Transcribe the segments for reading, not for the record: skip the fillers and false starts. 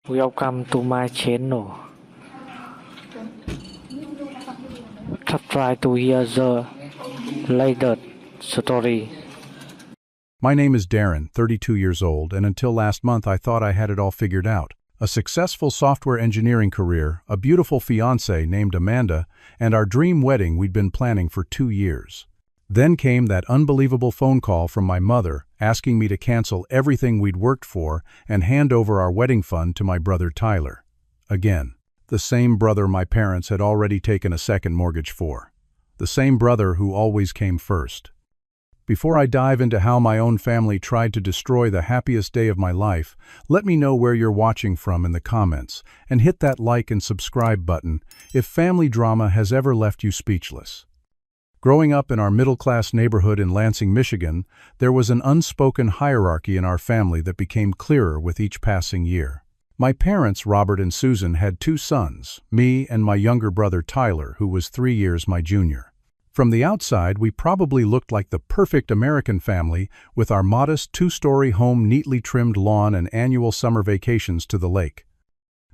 Welcome to my channel. Try to hear the latest story. My name is Darren, 32 years old, and until last month I thought I had it all figured out. A successful software engineering career, a beautiful fiancée named Amanda, and our dream wedding we'd been planning for 2 years. Then came that unbelievable phone call from my mother asking me to cancel everything we'd worked for and hand over our wedding fund to my brother Tyler. Again, the same brother my parents had already taken a second mortgage for. The same brother who always came first. Before I dive into how my own family tried to destroy the happiest day of my life, let me know where you're watching from in the comments, and hit that like and subscribe button if family drama has ever left you speechless. Growing up in our middle-class neighborhood in Lansing, Michigan, there was an unspoken hierarchy in our family that became clearer with each passing year. My parents, Robert and Susan, had 2 sons, me and my younger brother Tyler, who was 3 years my junior. From the outside, we probably looked like the perfect American family with our modest 2-story home, neatly trimmed lawn, and annual summer vacations to the lake.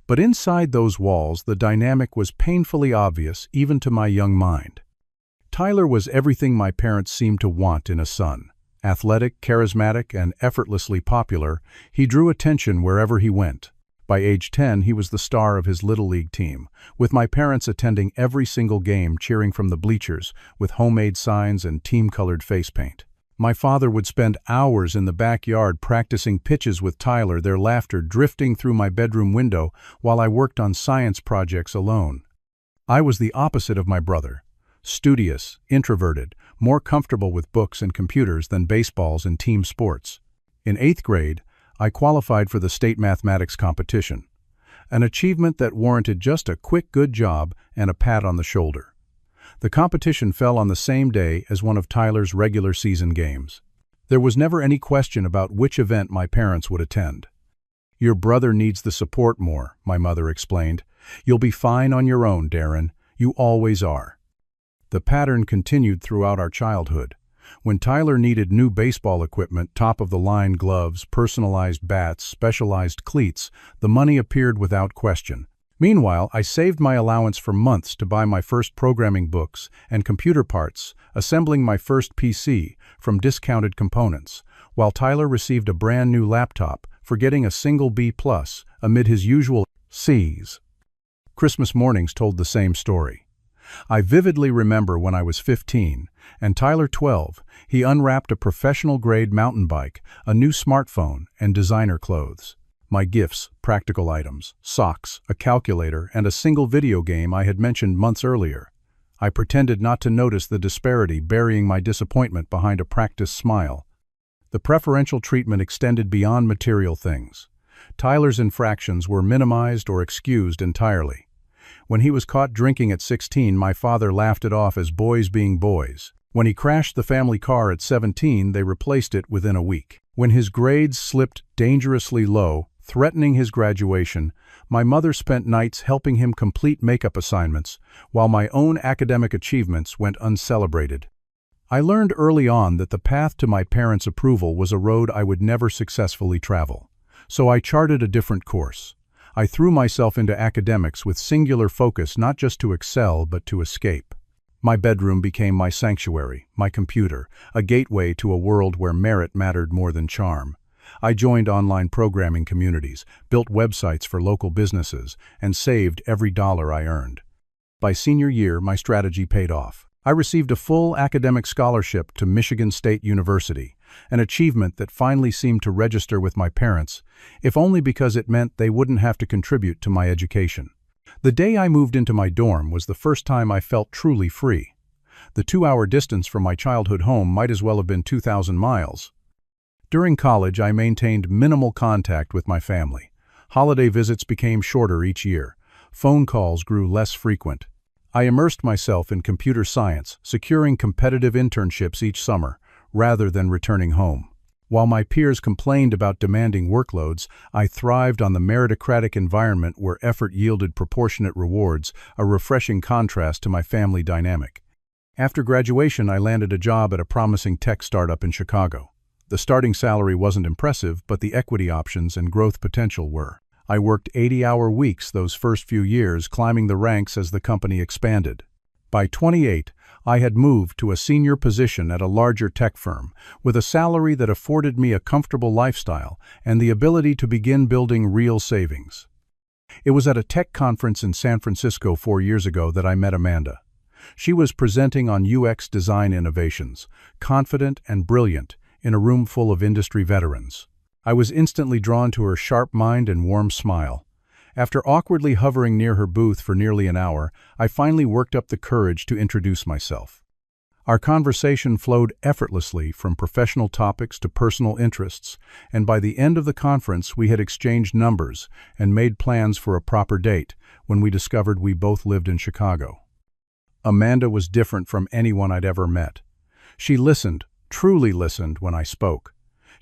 But inside those walls, the dynamic was painfully obvious, even to my young mind. Tyler was everything my parents seemed to want in a son. Athletic, charismatic, and effortlessly popular, he drew attention wherever he went. By age 10, he was the star of his Little League team, with my parents attending every single game, cheering from the bleachers, with homemade signs and team-colored face paint. My father would spend hours in the backyard practicing pitches with Tyler, their laughter drifting through my bedroom window while I worked on science projects alone. I was the opposite of my brother. Studious, introverted, more comfortable with books and computers than baseballs and team sports. In 8th grade, I qualified for the state mathematics competition, an achievement that warranted just a quick good job and a pat on the shoulder. The competition fell on the same day as one of Tyler's regular season games. There was never any question about which event my parents would attend. "Your brother needs the support more," my mother explained. "You'll be fine on your own, Darren. You always are." The pattern continued throughout our childhood. When Tyler needed new baseball equipment, top-of-the-line gloves, personalized bats, specialized cleats, the money appeared without question. Meanwhile, I saved my allowance for months to buy my first programming books and computer parts, assembling my first PC from discounted components, while Tyler received a brand new laptop for getting a single B+ amid his usual C's. Christmas mornings told the same story. I vividly remember when I was 15, and Tyler 12, he unwrapped a professional-grade mountain bike, a new smartphone, and designer clothes. My gifts, practical items, socks, a calculator, and a single video game I had mentioned months earlier. I pretended not to notice the disparity, burying my disappointment behind a practiced smile. The preferential treatment extended beyond material things. Tyler's infractions were minimized or excused entirely. When he was caught drinking at 16, my father laughed it off as boys being boys. When he crashed the family car at 17, they replaced it within a week. When his grades slipped dangerously low, threatening his graduation, my mother spent nights helping him complete makeup assignments, while my own academic achievements went uncelebrated. I learned early on that the path to my parents' approval was a road I would never successfully travel. So I charted a different course. I threw myself into academics with singular focus, not just to excel, but to escape. My bedroom became my sanctuary, my computer, a gateway to a world where merit mattered more than charm. I joined online programming communities, built websites for local businesses, and saved every dollar I earned. By senior year, my strategy paid off. I received a full academic scholarship to Michigan State University, an achievement that finally seemed to register with my parents, if only because it meant they wouldn't have to contribute to my education. The day I moved into my dorm was the first time I felt truly free. The 2-hour distance from my childhood home might as well have been 2,000 miles. During college, I maintained minimal contact with my family. Holiday visits became shorter each year. Phone calls grew less frequent. I immersed myself in computer science, securing competitive internships each summer, rather than returning home. While my peers complained about demanding workloads, I thrived on the meritocratic environment where effort yielded proportionate rewards, a refreshing contrast to my family dynamic. After graduation, I landed a job at a promising tech startup in Chicago. The starting salary wasn't impressive, but the equity options and growth potential were. I worked 80-hour weeks those first few years, climbing the ranks as the company expanded. By 28, I had moved to a senior position at a larger tech firm, with a salary that afforded me a comfortable lifestyle and the ability to begin building real savings. It was at a tech conference in San Francisco 4 years ago that I met Amanda. She was presenting on UX design innovations, confident and brilliant, in a room full of industry veterans. I was instantly drawn to her sharp mind and warm smile. After awkwardly hovering near her booth for nearly an hour, I finally worked up the courage to introduce myself. Our conversation flowed effortlessly from professional topics to personal interests, and by the end of the conference we had exchanged numbers and made plans for a proper date when we discovered we both lived in Chicago. Amanda was different from anyone I'd ever met. She listened, truly listened, when I spoke.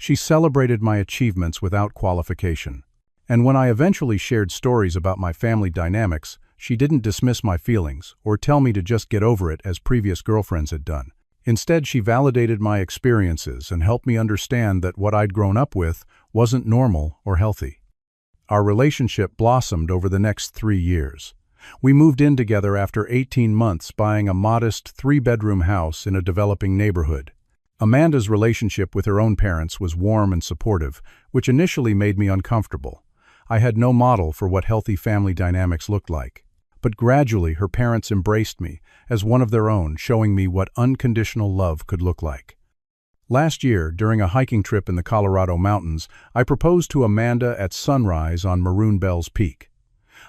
She celebrated my achievements without qualification. And when I eventually shared stories about my family dynamics, she didn't dismiss my feelings or tell me to just get over it as previous girlfriends had done. Instead, she validated my experiences and helped me understand that what I'd grown up with wasn't normal or healthy. Our relationship blossomed over the next 3 years. We moved in together after 18 months, buying a modest 3-bedroom house in a developing neighborhood. Amanda's relationship with her own parents was warm and supportive, which initially made me uncomfortable. I had no model for what healthy family dynamics looked like. But gradually her parents embraced me as one of their own, showing me what unconditional love could look like. Last year, during a hiking trip in the Colorado mountains, I proposed to Amanda at sunrise on Maroon Bells Peak.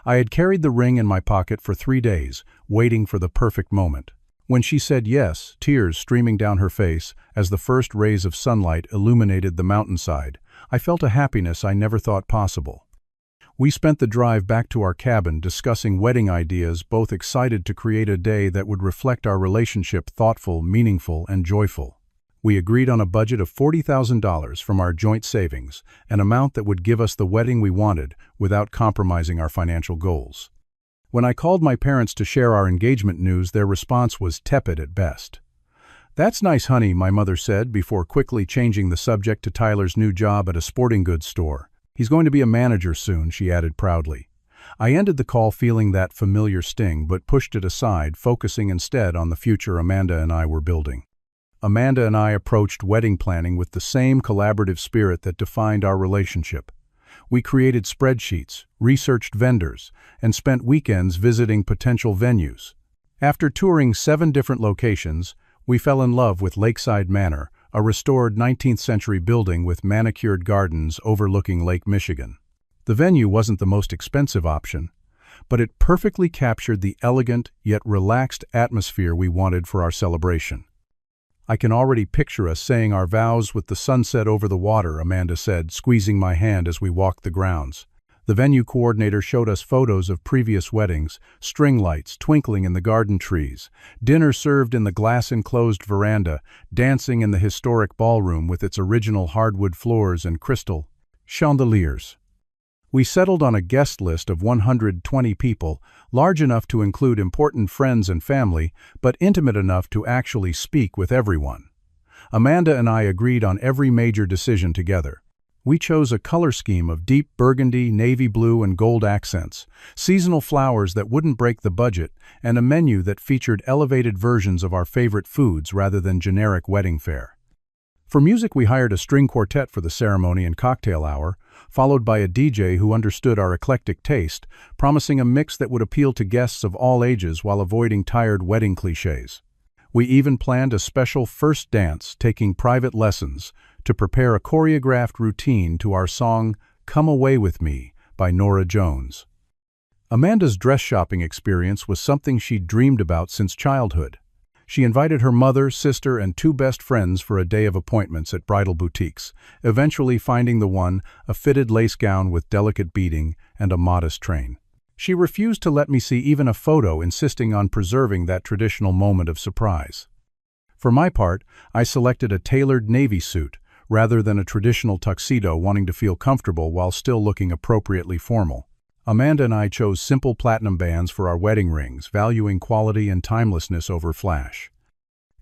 I had carried the ring in my pocket for 3 days, waiting for the perfect moment. When she said yes, tears streaming down her face as the first rays of sunlight illuminated the mountainside, I felt a happiness I never thought possible. We spent the drive back to our cabin discussing wedding ideas, both excited to create a day that would reflect our relationship, thoughtful, meaningful, and joyful. We agreed on a budget of $40,000 from our joint savings, an amount that would give us the wedding we wanted without compromising our financial goals. When I called my parents to share our engagement news, their response was tepid at best. "That's nice, honey," my mother said, before quickly changing the subject to Tyler's new job at a sporting goods store. "He's going to be a manager soon," she added proudly. I ended the call feeling that familiar sting, but pushed it aside, focusing instead on the future Amanda and I were building. Amanda and I approached wedding planning with the same collaborative spirit that defined our relationship. We created spreadsheets, researched vendors, and spent weekends visiting potential venues. After touring 7 different locations, we fell in love with Lakeside Manor, a restored 19th-century building with manicured gardens overlooking Lake Michigan. The venue wasn't the most expensive option, but it perfectly captured the elegant yet relaxed atmosphere we wanted for our celebration. "I can already picture us saying our vows with the sunset over the water," Amanda said, squeezing my hand as we walked the grounds. The venue coordinator showed us photos of previous weddings, string lights twinkling in the garden trees, dinner served in the glass-enclosed veranda, dancing in the historic ballroom with its original hardwood floors and crystal chandeliers. We settled on a guest list of 120 people, large enough to include important friends and family, but intimate enough to actually speak with everyone. Amanda and I agreed on every major decision together. We chose a color scheme of deep burgundy, navy blue, and gold accents, seasonal flowers that wouldn't break the budget, and a menu that featured elevated versions of our favorite foods rather than generic wedding fare. For music, we hired a string quartet for the ceremony and cocktail hour, followed by a DJ who understood our eclectic taste, promising a mix that would appeal to guests of all ages while avoiding tired wedding cliches. We even planned a special first dance, taking private lessons to prepare a choreographed routine to our song "Come Away With Me" by Norah Jones. Amanda's dress shopping experience was something she'd dreamed about since childhood. She invited her mother, sister, and 2 best friends for a day of appointments at bridal boutiques, eventually finding the one, a fitted lace gown with delicate beading and a modest train. She refused to let me see even a photo, insisting on preserving that traditional moment of surprise. For my part, I selected a tailored navy suit rather than a traditional tuxedo, wanting to feel comfortable while still looking appropriately formal. Amanda and I chose simple platinum bands for our wedding rings, valuing quality and timelessness over flash.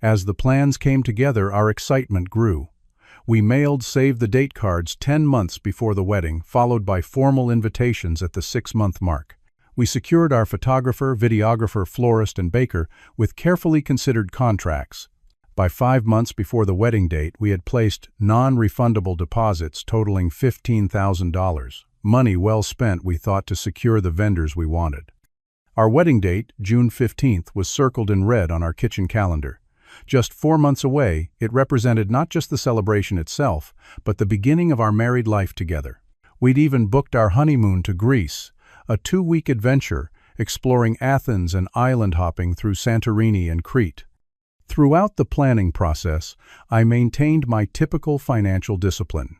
As the plans came together, our excitement grew. We mailed save-the-date cards 10 months before the wedding, followed by formal invitations at the 6-month mark. We secured our photographer, videographer, florist, and baker with carefully considered contracts. By 5 months before the wedding date, we had placed non-refundable deposits totaling $15,000. Money well spent, we thought, to secure the vendors we wanted. Our wedding date, June 15th, was circled in red on our kitchen calendar. Just 4 months away, it represented not just the celebration itself, but the beginning of our married life together. We'd even booked our honeymoon to Greece, a 2-week adventure exploring Athens and island hopping through Santorini and Crete. Throughout the planning process, I maintained my typical financial discipline.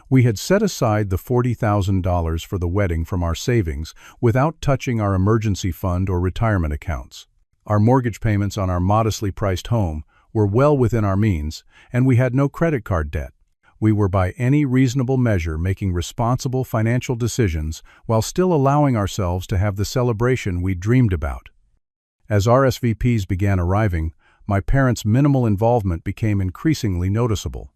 We had set aside the $40,000 for the wedding from our savings without touching our emergency fund or retirement accounts. Our mortgage payments on our modestly priced home were well within our means, and we had no credit card debt. We were by any reasonable measure making responsible financial decisions while still allowing ourselves to have the celebration we dreamed about. As RSVPs began arriving, my parents' minimal involvement became increasingly noticeable.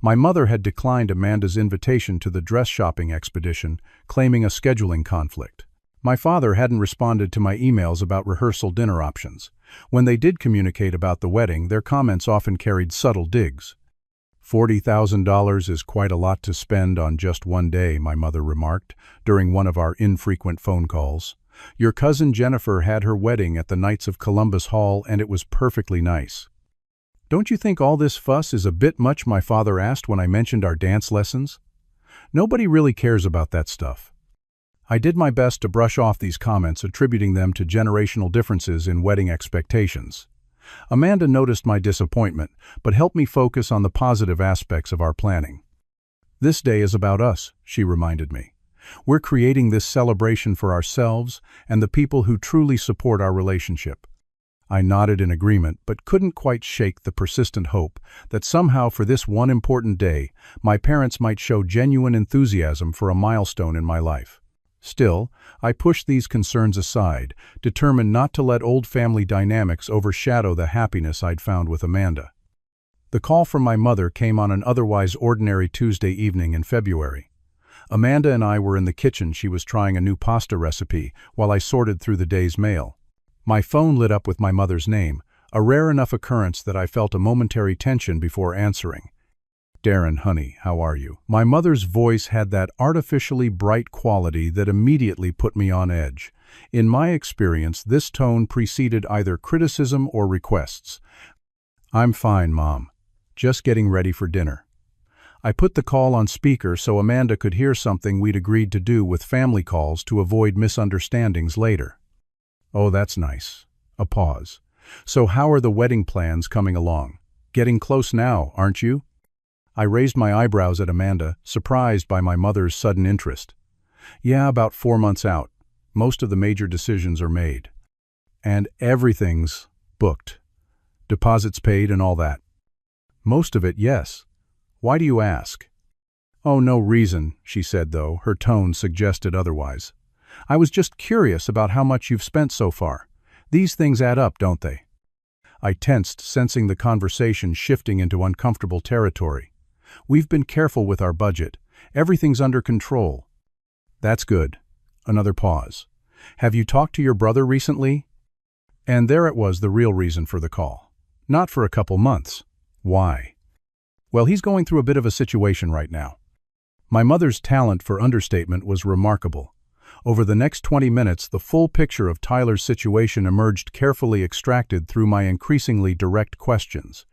My mother had declined Amanda's invitation to the dress shopping expedition, claiming a scheduling conflict. My father hadn't responded to my emails about rehearsal dinner options. When they did communicate about the wedding, their comments often carried subtle digs. $40,000 is quite a lot to spend on just one day, my mother remarked during one of our infrequent phone calls. Your cousin Jennifer had her wedding at the Knights of Columbus Hall, and it was perfectly nice. Don't you think all this fuss is a bit much? My father asked when I mentioned our dance lessons. Nobody really cares about that stuff. I did my best to brush off these comments, attributing them to generational differences in wedding expectations. Amanda noticed my disappointment, but helped me focus on the positive aspects of our planning. This day is about us, she reminded me. We're creating this celebration for ourselves and the people who truly support our relationship. I nodded in agreement, but couldn't quite shake the persistent hope that somehow for this one important day, my parents might show genuine enthusiasm for a milestone in my life. Still, I pushed these concerns aside, determined not to let old family dynamics overshadow the happiness I'd found with Amanda. The call from my mother came on an otherwise ordinary Tuesday evening in February. Amanda and I were in the kitchen. She was trying a new pasta recipe while I sorted through the day's mail. My phone lit up with my mother's name, a rare enough occurrence that I felt a momentary tension before answering. Darren, honey, how are you? My mother's voice had that artificially bright quality that immediately put me on edge. In my experience, this tone preceded either criticism or requests. I'm fine, Mom. Just getting ready for dinner. I put the call on speaker so Amanda could hear something we'd agreed to do with family calls to avoid misunderstandings later. Oh, that's nice. A pause. So how are the wedding plans coming along? Getting close now, aren't you? I raised my eyebrows at Amanda, surprised by my mother's sudden interest. Yeah, about 4 months out. Most of the major decisions are made. And everything's booked. Deposits paid and all that. Most of it, yes. Why do you ask? Oh, no reason, she said, though her tone suggested otherwise. I was just curious about how much you've spent so far. These things add up, don't they? I tensed, sensing the conversation shifting into uncomfortable territory. We've been careful with our budget. Everything's under control. That's good. Another pause. Have you talked to your brother recently? And there it was, the real reason for the call. Not for a couple months. Why? Well, he's going through a bit of a situation right now. My mother's talent for understatement was remarkable. Over the next 20 minutes, the full picture of Tyler's situation emerged, carefully extracted through my increasingly direct questions.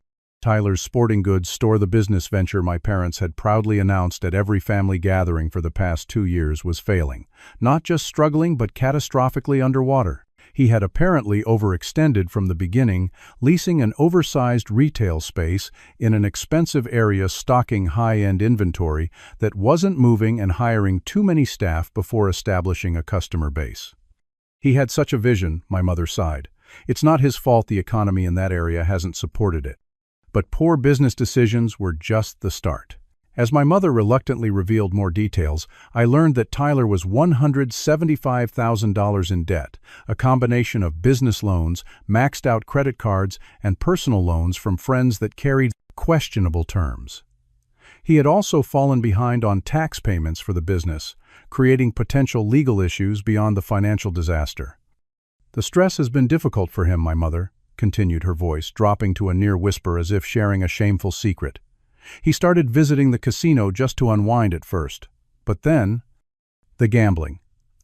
Tyler's sporting goods store, the business venture my parents had proudly announced at every family gathering for the past 2 years, was failing. Not just struggling, but catastrophically underwater. He had apparently overextended from the beginning, leasing an oversized retail space in an expensive area, stocking high-end inventory that wasn't moving, and hiring too many staff before establishing a customer base. He had such a vision, my mother sighed. It's not his fault the economy in that area hasn't supported it. But poor business decisions were just the start. As my mother reluctantly revealed more details, I learned that Tyler was $175,000 in debt, a combination of business loans, maxed-out credit cards, and personal loans from friends that carried questionable terms. He had also fallen behind on tax payments for the business, creating potential legal issues beyond the financial disaster. "The stress has been difficult for him, my mother," continued her voice, dropping to a near whisper as if sharing a shameful secret. "He started visiting the casino just to unwind at first. But then, the gambling.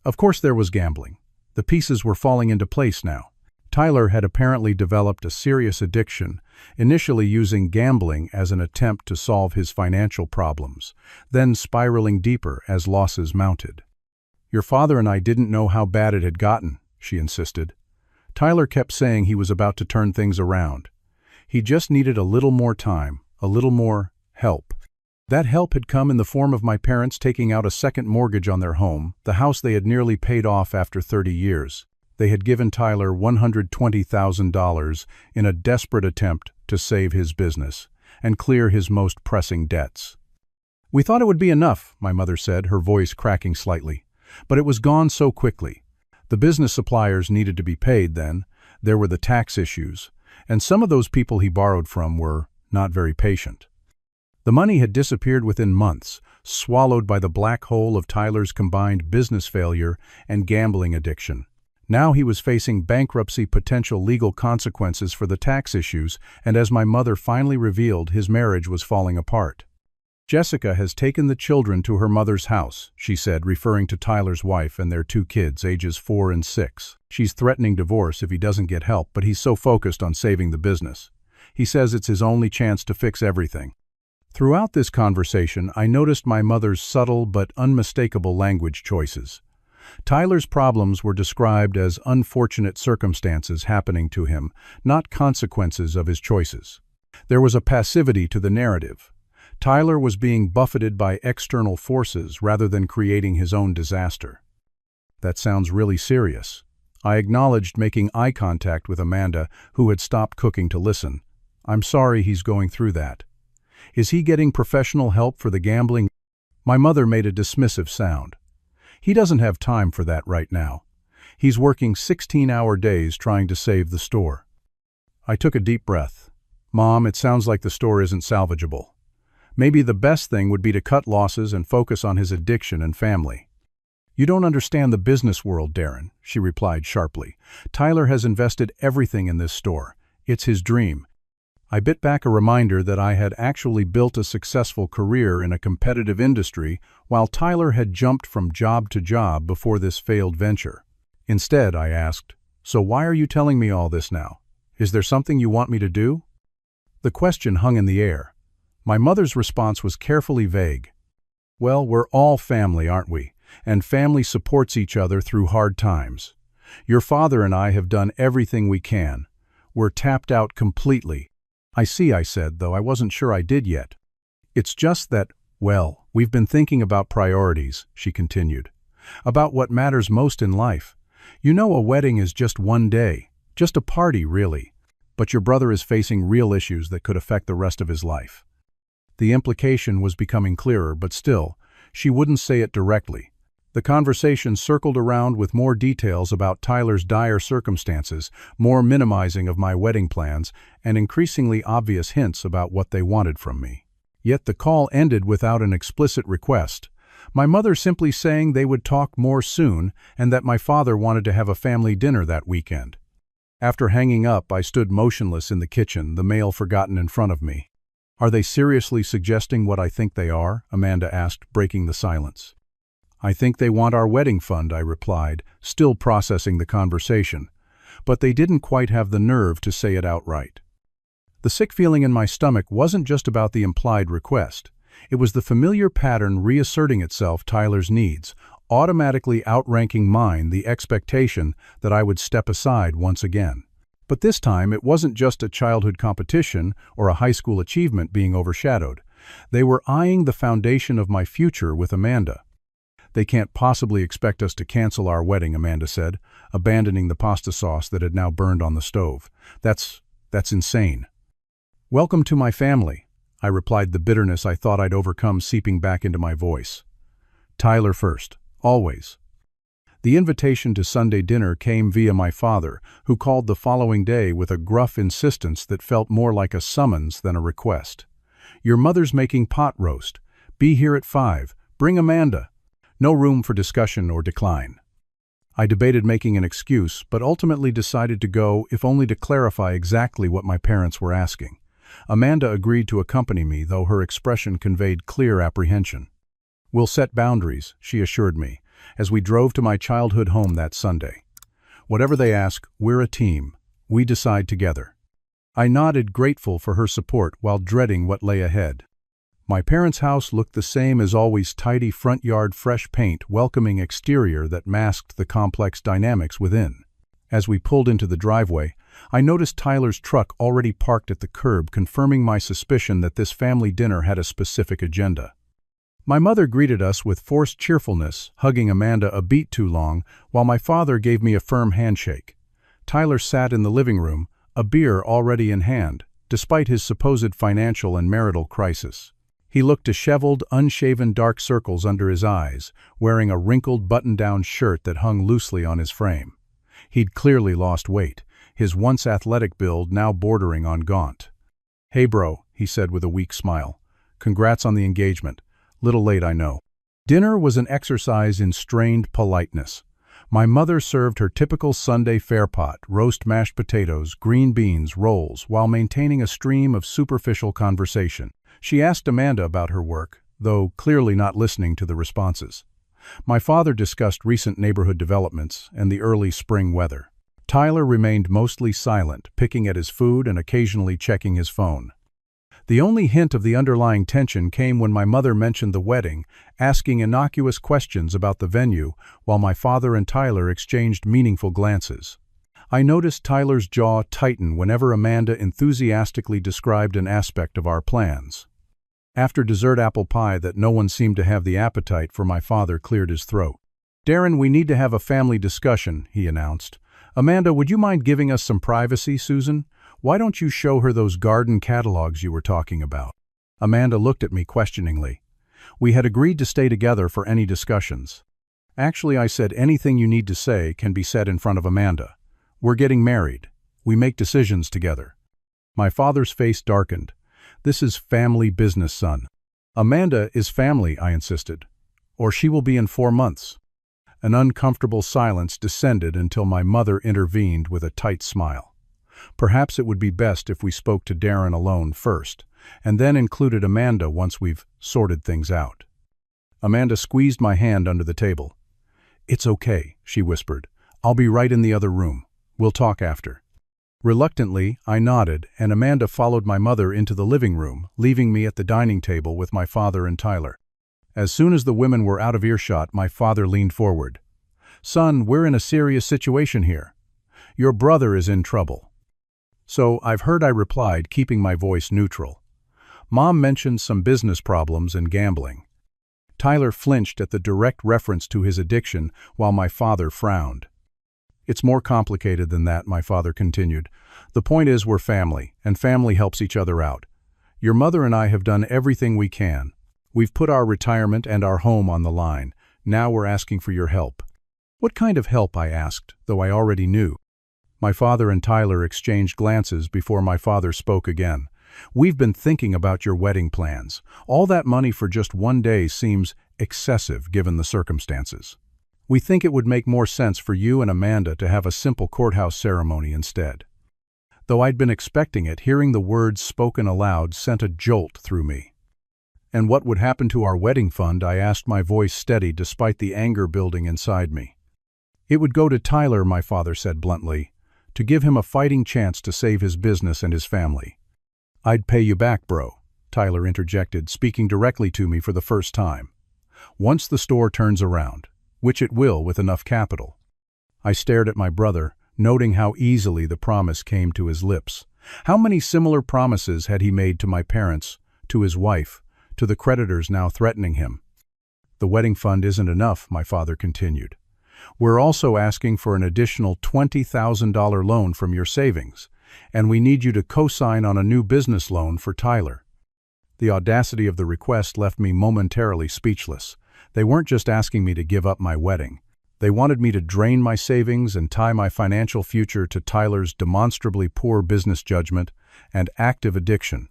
Of course there was gambling. The pieces were falling into place now. Tyler had apparently developed a serious addiction, initially using gambling as an attempt to solve his financial problems, then spiraling deeper as losses mounted. Your father and I didn't know how bad it had gotten," she insisted. "Tyler kept saying he was about to turn things around. He just needed a little more time, a little more help. That help had come in the form of my parents taking out a second mortgage on their home, the house they had nearly paid off after 30 years. They had given Tyler $120,000 in a desperate attempt to save his business and clear his most pressing debts. We thought it would be enough," my mother said, her voice cracking slightly. "But it was gone so quickly. The business suppliers needed to be paid then, there were the tax issues, and some of those people he borrowed from were not very patient. The money had disappeared within months, swallowed by the black hole of Tyler's combined business failure and gambling addiction. Now he was facing bankruptcy, potential legal consequences for the tax issues, and as my mother finally revealed, his marriage was falling apart. Jessica has taken the children to her mother's house," she said, referring to Tyler's wife and their 2 kids, ages 4 and 6. "She's threatening divorce if he doesn't get help, but he's so focused on saving the business. He says it's his only chance to fix everything." Throughout this conversation, I noticed my mother's subtle but unmistakable language choices. Tyler's problems were described as unfortunate circumstances happening to him, not consequences of his choices. There was a passivity to the narrative. Tyler was being buffeted by external forces rather than creating his own disaster. "That sounds really serious." I acknowledged, making eye contact with Amanda, who had stopped cooking to listen. "I'm sorry he's going through that. Is he getting professional help for the gambling?" My mother made a dismissive sound. "He doesn't have time for that right now. He's working 16-hour days trying to save the store." I took a deep breath. "Mom, it sounds like the store isn't salvageable. Maybe the best thing would be to cut losses and focus on his addiction and family." "You don't understand the business world, Darren," she replied sharply. "Tyler has invested everything in this store. It's his dream." I bit back, a reminder that I had actually built a successful career in a competitive industry while Tyler had jumped from job to job before this failed venture. Instead, I asked, "So why are you telling me all this now? Is there something you want me to do?" The question hung in the air. My mother's response was carefully vague. "Well, we're all family, aren't we? And family supports each other through hard times. Your father and I have done everything we can. We're tapped out completely." "I see," I said, though I wasn't sure I did yet. "It's just that, well, we've been thinking about priorities," she continued. "About what matters most in life. You know, a wedding is just one day, just a party, really. But your brother is facing real issues that could affect the rest of his life." The implication was becoming clearer, but still, she wouldn't say it directly. The conversation circled around with more details about Tyler's dire circumstances, more minimizing of my wedding plans, and increasingly obvious hints about what they wanted from me. Yet the call ended without an explicit request. My mother simply saying they would talk more soon and that my father wanted to have a family dinner that weekend. After hanging up, I stood motionless in the kitchen, the mail forgotten in front of me. "Are they seriously suggesting what I think they are?" Amanda asked, breaking the silence. "I think they want our wedding fund," I replied, still processing the conversation. But they didn't quite have the nerve to say it outright. The sick feeling in my stomach wasn't just about the implied request. It was the familiar pattern reasserting itself: Tyler's needs, automatically outranking mine, the expectation that I would step aside once again. But this time it wasn't just a childhood competition or a high school achievement being overshadowed. They were eyeing the foundation of my future with Amanda. "They can't possibly expect us to cancel our wedding," Amanda said, abandoning the pasta sauce that had now burned on the stove. That's insane." "Welcome to my family," I replied, the bitterness I thought I'd overcome seeping back into my voice. "Tyler first, always." The invitation to Sunday dinner came via my father, who called the following day with a gruff insistence that felt more like a summons than a request. Your mother's making pot roast. Be here at 5. Bring Amanda. No room for discussion or decline. I debated making an excuse, but ultimately decided to go, if only to clarify exactly what my parents were asking. Amanda agreed to accompany me, though her expression conveyed clear apprehension. "We'll set boundaries," she assured me, as we drove to my childhood home that Sunday. "Whatever they ask, we're a team. We decide together." I nodded, grateful for her support while dreading what lay ahead. My parents' house looked the same as always: tidy front yard, fresh paint, welcoming exterior that masked the complex dynamics within. As we pulled into the driveway, I noticed Tyler's truck already parked at the curb, confirming my suspicion that this family dinner had a specific agenda. My mother greeted us with forced cheerfulness, hugging Amanda a beat too long, while my father gave me a firm handshake. Tyler sat in the living room, a beer already in hand, despite his supposed financial and marital crisis. He looked disheveled, unshaven, dark circles under his eyes, wearing a wrinkled button-down shirt that hung loosely on his frame. He'd clearly lost weight, his once athletic build now bordering on gaunt. "Hey bro," he said with a weak smile. "Congrats on the engagement. Little late, I know." Dinner was an exercise in strained politeness. My mother served her typical Sunday fare pot: roast mashed potatoes, green beans, rolls, while maintaining a stream of superficial conversation. She asked Amanda about her work, though clearly not listening to the responses. My father discussed recent neighborhood developments and the early spring weather. Tyler remained mostly silent, picking at his food and occasionally checking his phone. The only hint of the underlying tension came when my mother mentioned the wedding, asking innocuous questions about the venue, while my father and Tyler exchanged meaningful glances. I noticed Tyler's jaw tighten whenever Amanda enthusiastically described an aspect of our plans. After dessert apple pie that no one seemed to have the appetite for, my father cleared his throat. "Darren, we need to have a family discussion," he announced. "Amanda, would you mind giving us some privacy, Susan? Why don't you show her those garden catalogs you were talking about?" Amanda looked at me questioningly. We had agreed to stay together for any discussions. "Actually," I said, "anything you need to say can be said in front of Amanda. We're getting married. We make decisions together." My father's face darkened. "This is family business, son." "Amanda is family," I insisted. "Or she will be in 4 months." An uncomfortable silence descended until my mother intervened with a tight smile. "Perhaps it would be best if we spoke to Darren alone first, and then included Amanda once we've sorted things out." Amanda squeezed my hand under the table. "It's okay," she whispered. "I'll be right in the other room. We'll talk after." Reluctantly, I nodded, and Amanda followed my mother into the living room, leaving me at the dining table with my father and Tyler. As soon as the women were out of earshot, my father leaned forward. "Son, we're in a serious situation here. Your brother is in trouble." "So I've heard," I replied, keeping my voice neutral. "Mom mentioned some business problems and gambling." Tyler flinched at the direct reference to his addiction, while my father frowned. "It's more complicated than that," my father continued. "The point is, we're family, and family helps each other out. Your mother and I have done everything we can. We've put our retirement and our home on the line. Now we're asking for your help." "What kind of help?" I asked, though I already knew. My father and Tyler exchanged glances before my father spoke again. "We've been thinking about your wedding plans. All that money for just 1 day seems excessive given the circumstances. We think it would make more sense for you and Amanda to have a simple courthouse ceremony instead." Though I'd been expecting it, hearing the words spoken aloud sent a jolt through me. "And what would happen to our wedding fund?" I asked, my voice steady despite the anger building inside me. "It would go to Tyler," my father said bluntly, "to give him a fighting chance to save his business and his family." "I'd pay you back, bro," Tyler interjected, speaking directly to me for the first time. "Once the store turns around, which it will with enough capital." I stared at my brother, noting how easily the promise came to his lips. How many similar promises had he made to my parents, to his wife, to the creditors now threatening him? "The wedding fund isn't enough," my father continued. "We're also asking for an additional $20,000 loan from your savings, and we need you to co-sign on a new business loan for Tyler." The audacity of the request left me momentarily speechless. They weren't just asking me to give up my wedding. They wanted me to drain my savings and tie my financial future to Tyler's demonstrably poor business judgment and active addiction.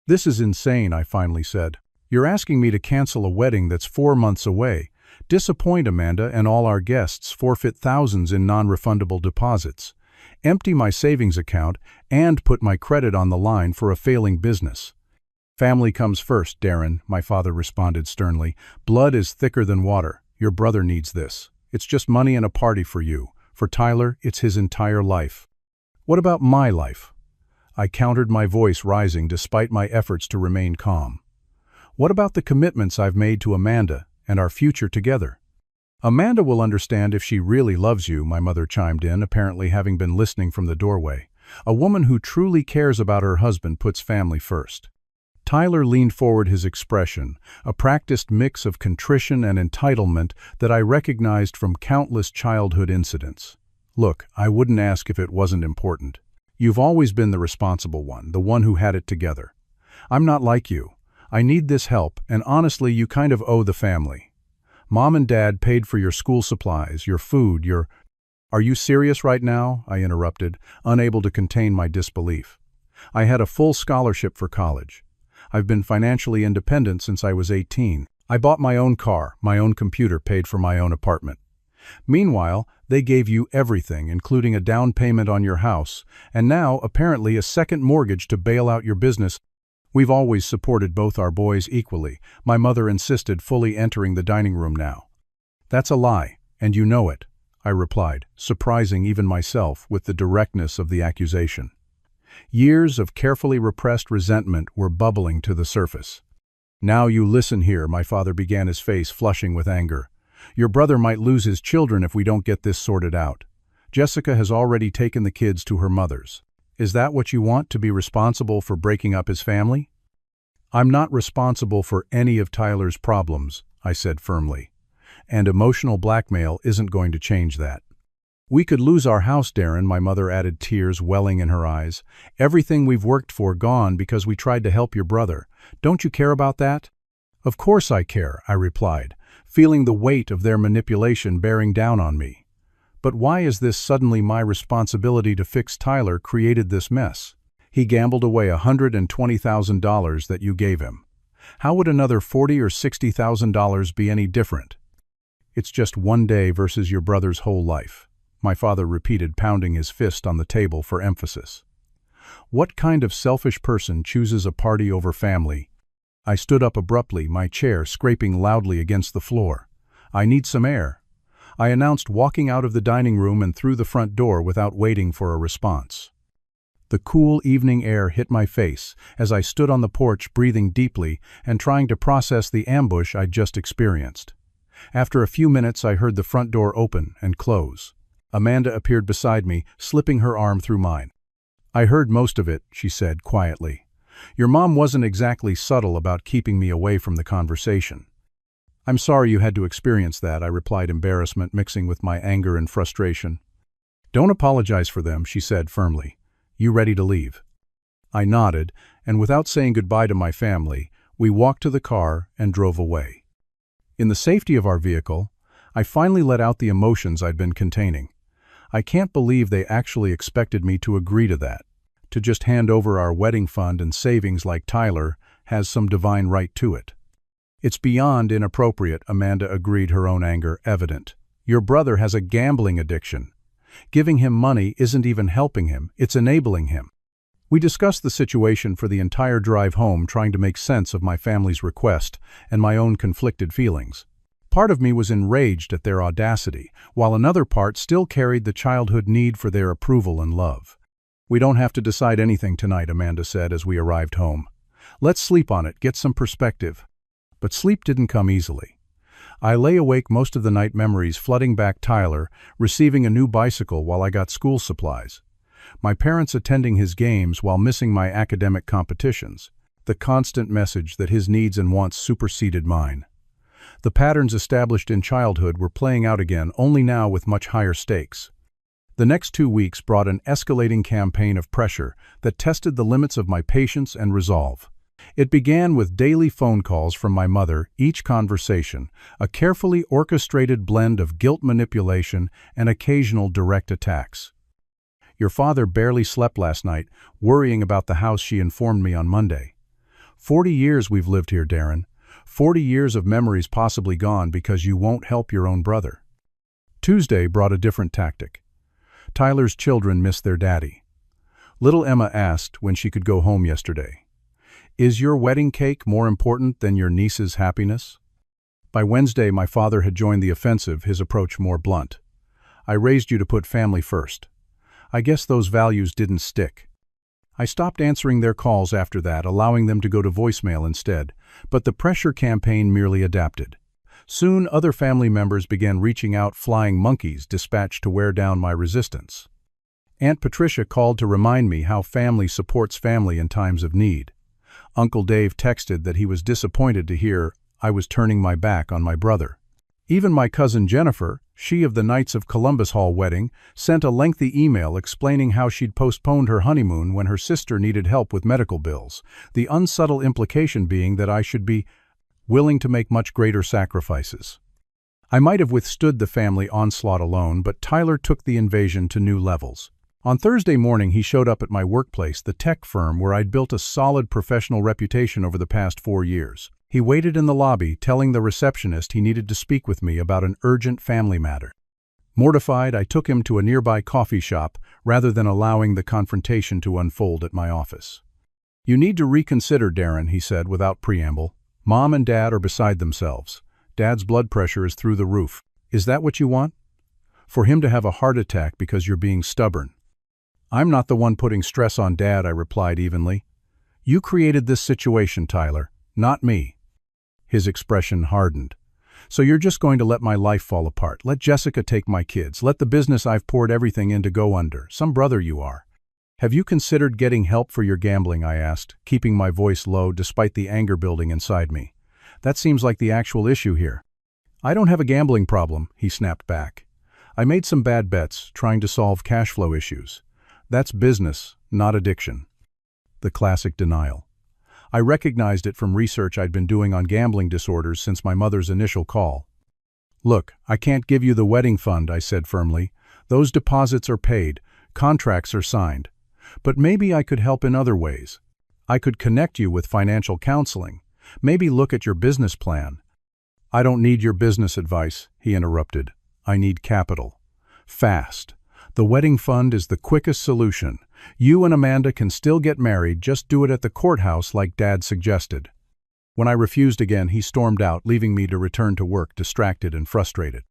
"This is insane," I finally said. "You're asking me to cancel a wedding that's 4 months away, disappoint Amanda and all our guests, forfeit thousands in non-refundable deposits, empty my savings account, and put my credit on the line for a failing business." "Family comes first, Darren," my father responded sternly. "Blood is thicker than water. Your brother needs this. It's just money and a party for you. For Tyler, it's his entire life." "What about my life?" I countered, my voice rising despite my efforts to remain calm. "What about the commitments I've made to Amanda and our future together?" "Amanda will understand if she really loves you," my mother chimed in, apparently having been listening from the doorway. "A woman who truly cares about her husband puts family first." Tyler leaned forward, his expression, a practiced mix of contrition and entitlement that I recognized from countless childhood incidents. "Look, I wouldn't ask if it wasn't important. You've always been the responsible one, the one who had it together. I'm not like you. I need this help, and honestly, you kind of owe the family. Mom and Dad paid for your school supplies, your food, your—" "Are you serious right now?" I interrupted, unable to contain my disbelief. "I had a full scholarship for college. I've been financially independent since I was 18. I bought my own car, my own computer, paid for my own apartment. Meanwhile, they gave you everything, including a down payment on your house, and now, apparently, a second mortgage to bail out your business. We've always supported both our boys equally," my mother insisted, fully entering the dining room now. "That's a lie, and you know it," I replied, surprising even myself with the directness of the accusation. Years of carefully repressed resentment were bubbling to the surface. "Now you listen here," my father began, his face flushing with anger. "Your brother might lose his children if we don't get this sorted out. Jessica has already taken the kids to her mother's. Is that what you want, to be responsible for breaking up his family?" "I'm not responsible for any of Tyler's problems," I said firmly. "And emotional blackmail isn't going to change that." "We could lose our house, Darren," my mother added, tears welling in her eyes. "Everything we've worked for gone because we tried to help your brother. Don't you care about that?" "Of course I care," I replied, feeling the weight of their manipulation bearing down on me. "But why is this suddenly my responsibility to fix Tyler created this mess? He gambled away $120,000 that you gave him. How would another $40,000 or $60,000 be any different?" "It's just one day versus your brother's whole life," my father repeated, pounding his fist on the table for emphasis. "What kind of selfish person chooses a party over family?" I stood up abruptly, my chair scraping loudly against the floor. "I need some air," I announced, walking out of the dining room and through the front door without waiting for a response. The cool evening air hit my face as I stood on the porch, breathing deeply and trying to process the ambush I'd just experienced. After a few minutes, I heard the front door open and close. Amanda appeared beside me, slipping her arm through mine. "I heard most of it," she said quietly. "Your mom wasn't exactly subtle about keeping me away from the conversation." "I'm sorry you had to experience that," I replied, embarrassment mixing with my anger and frustration. "Don't apologize for them," she said firmly. "You ready to leave?" I nodded, and without saying goodbye to my family, we walked to the car and drove away. In the safety of our vehicle, I finally let out the emotions I'd been containing. I can't believe they actually expected me to agree to that. To just hand over our wedding fund and savings like Tyler has some divine right to it. "It's beyond inappropriate," Amanda agreed, her own anger evident. "Your brother has a gambling addiction. Giving him money isn't even helping him, it's enabling him." We discussed the situation for the entire drive home, trying to make sense of my family's request and my own conflicted feelings. Part of me was enraged at their audacity, while another part still carried the childhood need for their approval and love. "We don't have to decide anything tonight," Amanda said as we arrived home. "Let's sleep on it, get some perspective." But sleep didn't come easily. I lay awake most of the night, memories flooding back: Tyler receiving a new bicycle while I got school supplies, my parents attending his games while missing my academic competitions, the constant message that his needs and wants superseded mine. The patterns established in childhood were playing out again, only now with much higher stakes. The next 2 weeks brought an escalating campaign of pressure that tested the limits of my patience and resolve. It began with daily phone calls from my mother, each conversation a carefully orchestrated blend of guilt manipulation and occasional direct attacks. "Your father barely slept last night, worrying about the house," she informed me on Monday. 40 years we've lived here, Darren. 40 years of memories possibly gone because you won't help your own brother. Tuesday brought a different tactic. Tyler's children missed their daddy. Little Emma asked when she could go home yesterday, "Is your wedding cake more important than your niece's happiness?" By Wednesday, my father had joined the offensive, his approach more blunt. "I raised you to put family first. I guess those values didn't stick." I stopped answering their calls after that, allowing them to go to voicemail instead, but the pressure campaign merely adapted. Soon, other family members began reaching out, flying monkeys dispatched to wear down my resistance. Aunt Patricia called to remind me how family supports family in times of need. Uncle Dave texted that he was disappointed to hear I was turning my back on my brother. Even my cousin Jennifer, she of the Knights of Columbus Hall wedding, sent a lengthy email explaining how she'd postponed her honeymoon when her sister needed help with medical bills, the unsubtle implication being that I should be willing to make much greater sacrifices. I might have withstood the family onslaught alone, but Tyler took the invasion to new levels. On Thursday morning, he showed up at my workplace, the tech firm where I'd built a solid professional reputation over the past 4 years. He waited in the lobby, telling the receptionist he needed to speak with me about an urgent family matter. Mortified, I took him to a nearby coffee shop rather than allowing the confrontation to unfold at my office. "You need to reconsider, Darren," he said without preamble. "Mom and Dad are beside themselves. Dad's blood pressure is through the roof. Is that what you want? For him to have a heart attack because you're being stubborn?" "I'm not the one putting stress on Dad," I replied evenly. "You created this situation, Tyler, not me." His expression hardened. "So you're just going to let my life fall apart? Let Jessica take my kids? Let the business I've poured everything into go under? Some brother you are." "Have you considered getting help for your gambling?" I asked, keeping my voice low despite the anger building inside me. "That seems like the actual issue here." "I don't have a gambling problem," he snapped back. "I made some bad bets, trying to solve cash flow issues. That's business, not addiction." The classic denial. I recognized it from research I'd been doing on gambling disorders since my mother's initial call. "Look, I can't give you the wedding fund," I said firmly. "Those deposits are paid, contracts are signed. But maybe I could help in other ways. I could connect you with financial counseling. Maybe look at your business plan." "I don't need your business advice," he interrupted. "I need capital. Fast. The wedding fund is the quickest solution. You and Amanda can still get married, just do it at the courthouse like Dad suggested." When I refused again, he stormed out, leaving me to return to work distracted and frustrated.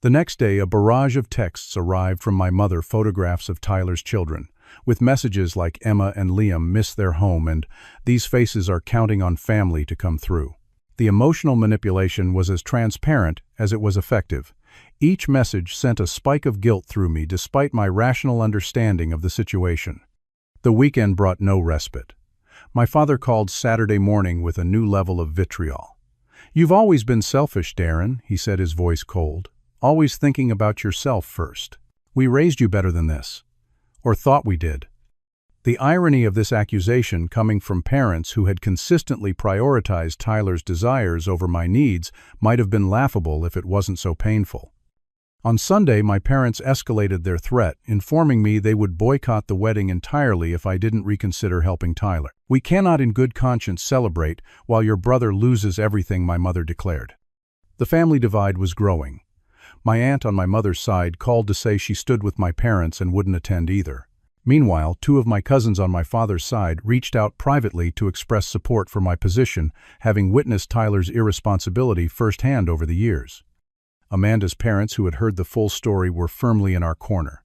The next day, a barrage of texts arrived from my mother, photographs of Tyler's children, with messages like "Emma and Liam miss their home" and "These faces are counting on family to come through." The emotional manipulation was as transparent as it was effective. Each message sent a spike of guilt through me despite my rational understanding of the situation. The weekend brought no respite. My father called Saturday morning with a new level of vitriol. "You've always been selfish, Darren," he said, his voice cold. "Always thinking about yourself first. We raised you better than this. Or thought we did." The irony of this accusation coming from parents who had consistently prioritized Tyler's desires over my needs might have been laughable if it wasn't so painful. On Sunday, my parents escalated their threat, informing me they would boycott the wedding entirely if I didn't reconsider helping Tyler. "We cannot in good conscience celebrate while your brother loses everything," my mother declared. The family divide was growing. My aunt on my mother's side called to say she stood with my parents and wouldn't attend either. Meanwhile, 2 of my cousins on my father's side reached out privately to express support for my position, having witnessed Tyler's irresponsibility firsthand over the years. Amanda's parents, who had heard the full story, were firmly in our corner.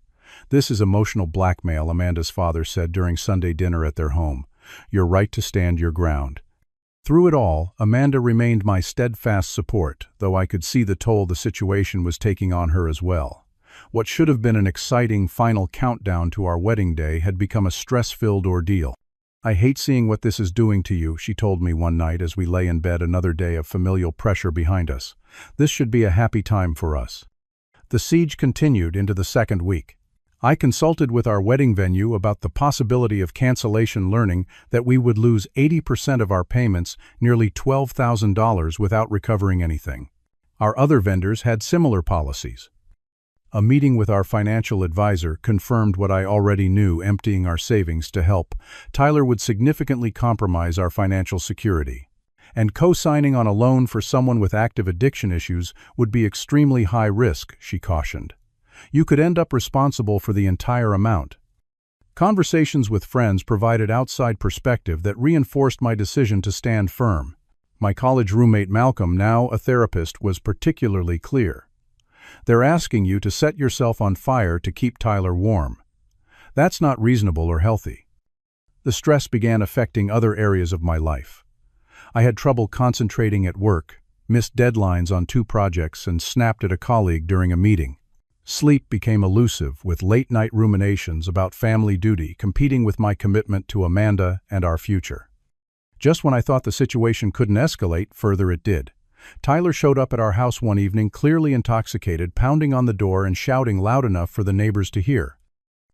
"This is emotional blackmail," Amanda's father said during Sunday dinner at their home. "You're right to stand your ground." Through it all, Amanda remained my steadfast support, though I could see the toll the situation was taking on her as well. What should have been an exciting final countdown to our wedding day had become a stress-filled ordeal. "I hate seeing what this is doing to you," she told me one night as we lay in bed, another day of familial pressure behind us. "This should be a happy time for us." The siege continued into the second week. I consulted with our wedding venue about the possibility of cancellation, learning that we would lose 80% of our payments, nearly $12,000, without recovering anything. Our other vendors had similar policies. A meeting with our financial advisor confirmed what I already knew: emptying our savings to help Tyler would significantly compromise our financial security. And co-signing on a loan for someone with active addiction issues would be extremely high risk, she cautioned. You could end up responsible for the entire amount. Conversations with friends provided outside perspective that reinforced my decision to stand firm. My college roommate Malcolm, now a therapist, was particularly clear. They're asking you to set yourself on fire to keep Tyler warm. That's not reasonable or healthy. The stress began affecting other areas of my life. I had trouble concentrating at work, missed deadlines on 2 projects, and snapped at a colleague during a meeting. Sleep became elusive, with late-night ruminations about family duty competing with my commitment to Amanda and our future. Just when I thought the situation couldn't escalate further, it did. Tyler showed up at our house one evening, clearly intoxicated, pounding on the door and shouting loud enough for the neighbors to hear.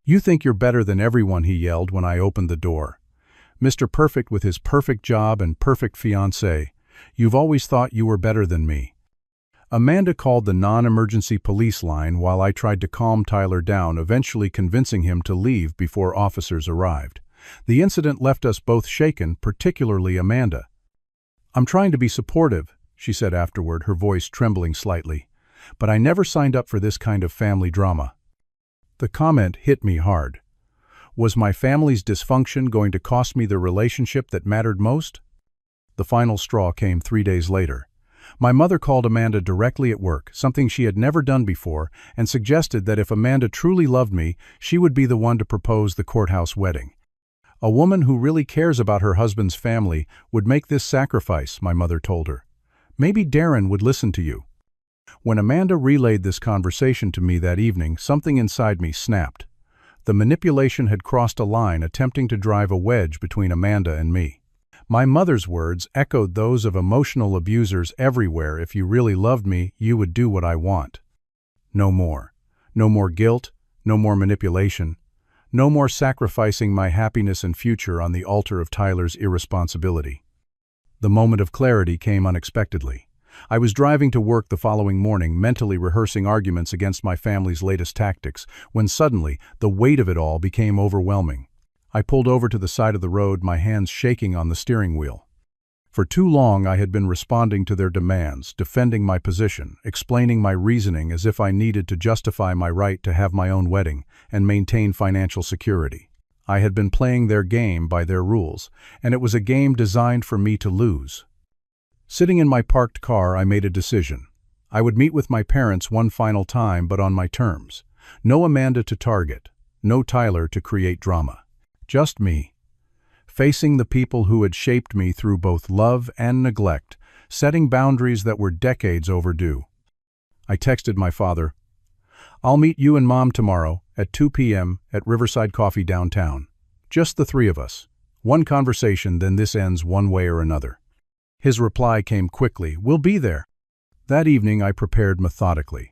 "You think you're better than everyone," he yelled when I opened the door. "Mr. Perfect with his perfect job and perfect fiancé. You've always thought you were better than me." Amanda called the non-emergency police line while I tried to calm Tyler down, eventually convincing him to leave before officers arrived. The incident left us both shaken, particularly Amanda. "I'm trying to be supportive," she said afterward, her voice trembling slightly, "but I never signed up for this kind of family drama." The comment hit me hard. Was my family's dysfunction going to cost me the relationship that mattered most? The final straw came 3 days later. My mother called Amanda directly at work, something she had never done before, and suggested that if Amanda truly loved me, she would be the one to propose the courthouse wedding. "A woman who really cares about her husband's family would make this sacrifice," my mother told her. "Maybe Darren would listen to you." When Amanda relayed this conversation to me that evening, something inside me snapped. The manipulation had crossed a line, attempting to drive a wedge between Amanda and me. My mother's words echoed those of emotional abusers everywhere: "If you really loved me, you would do what I want." No more. No more guilt, no more manipulation, no more sacrificing my happiness and future on the altar of Tyler's irresponsibility. The moment of clarity came unexpectedly. I was driving to work the following morning, mentally rehearsing arguments against my family's latest tactics, when suddenly the weight of it all became overwhelming. I pulled over to the side of the road, my hands shaking on the steering wheel. For too long I had been responding to their demands, defending my position, explaining my reasoning as if I needed to justify my right to have my own wedding and maintain financial security. I had been playing their game by their rules, and it was a game designed for me to lose. Sitting in my parked car, I made a decision. I would meet with my parents one final time, but on my terms. No Amanda to target, no Tyler to create drama. Just me, facing the people who had shaped me through both love and neglect, setting boundaries that were decades overdue. I texted my father, "I'll meet you and Mom tomorrow at 2 p.m. at Riverside Coffee downtown. Just the 3 of us. One conversation, then this ends one way or another." His reply came quickly, "We'll be there." That evening I prepared methodically.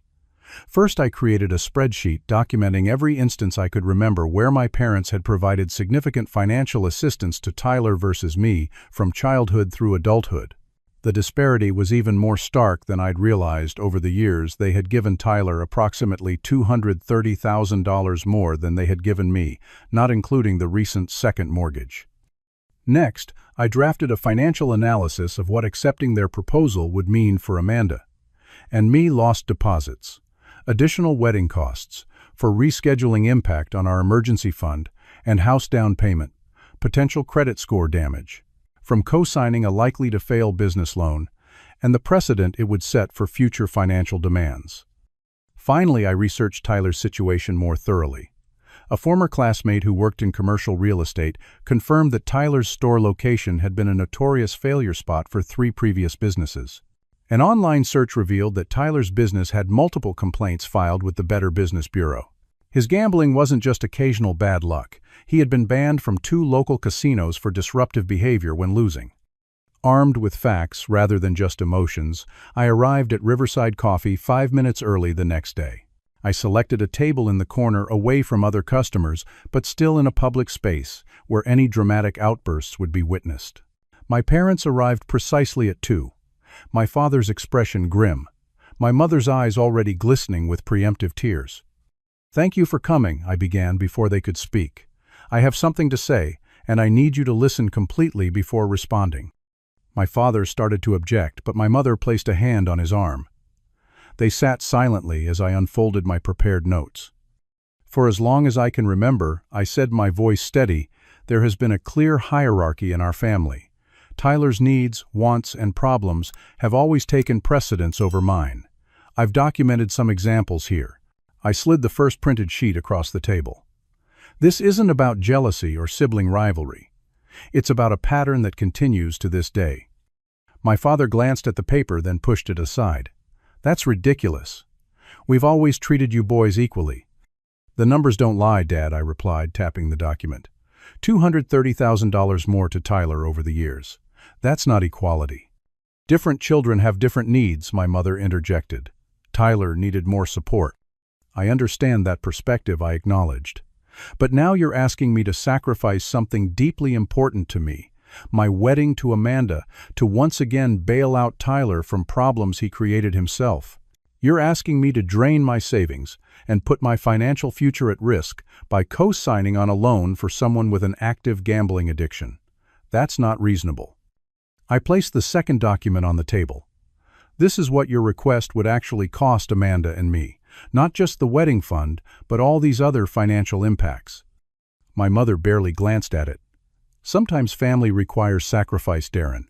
First, I created a spreadsheet documenting every instance I could remember where my parents had provided significant financial assistance to Tyler versus me, from childhood through adulthood. The disparity was even more stark than I'd realized. Over the years, they had given Tyler approximately $230,000 more than they had given me, not including the recent second mortgage. Next, I drafted a financial analysis of what accepting their proposal would mean for Amanda. And me: lost deposits, additional wedding costs, for rescheduling impact on our emergency fund, and house down payment, potential credit score damage, from co-signing a likely-to-fail business loan, and the precedent it would set for future financial demands. Finally, I researched Tyler's situation more thoroughly. A former classmate who worked in commercial real estate confirmed that Tyler's store location had been a notorious failure spot for 3 previous businesses. An online search revealed that Tyler's business had multiple complaints filed with the Better Business Bureau. His gambling wasn't just occasional bad luck. He had been banned from 2 local casinos for disruptive behavior when losing. Armed with facts rather than just emotions, I arrived at Riverside Coffee 5 minutes early the next day. I selected a table in the corner, away from other customers, but still in a public space where any dramatic outbursts would be witnessed. My parents arrived precisely at 2. My father's expression grim, my mother's eyes already glistening with preemptive tears. "Thank you for coming," I began before they could speak. "I have something to say, and I need you to listen completely before responding." My father started to object, but my mother placed a hand on his arm. They sat silently as I unfolded my prepared notes. For as long as I can remember, I said, my voice steady, there has been a clear hierarchy in our family. Tyler's needs, wants, and problems have always taken precedence over mine. I've documented some examples here. I slid the first printed sheet across the table. This isn't about jealousy or sibling rivalry. It's about a pattern that continues to this day. My father glanced at the paper, then pushed it aside. "That's ridiculous. We've always treated you boys equally." "The numbers don't lie, Dad," I replied, tapping the document. $230,000 more to Tyler over the years. That's not equality. "Different children have different needs," my mother interjected. "Tyler needed more support." "I understand that perspective," I acknowledged. "But now you're asking me to sacrifice something deeply important to me, my wedding to Amanda, to once again bail out Tyler from problems he created himself. You're asking me to drain my savings and put my financial future at risk by co-signing on a loan for someone with an active gambling addiction. That's not reasonable." I placed the second document on the table. "This is what your request would actually cost Amanda and me. Not just the wedding fund, but all these other financial impacts." My mother barely glanced at it. "Sometimes family requires sacrifice, Darren."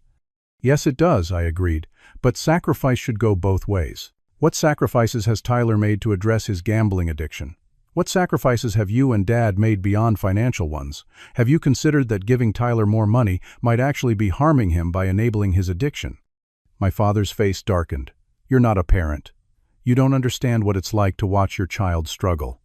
"Yes, it does," I agreed, "but sacrifice should go both ways. What sacrifices has Tyler made to address his gambling addiction? What sacrifices have you and Dad made beyond financial ones? Have you considered that giving Tyler more money might actually be harming him by enabling his addiction?" My father's face darkened. "You're not a parent. You don't understand what it's like to watch your child struggle."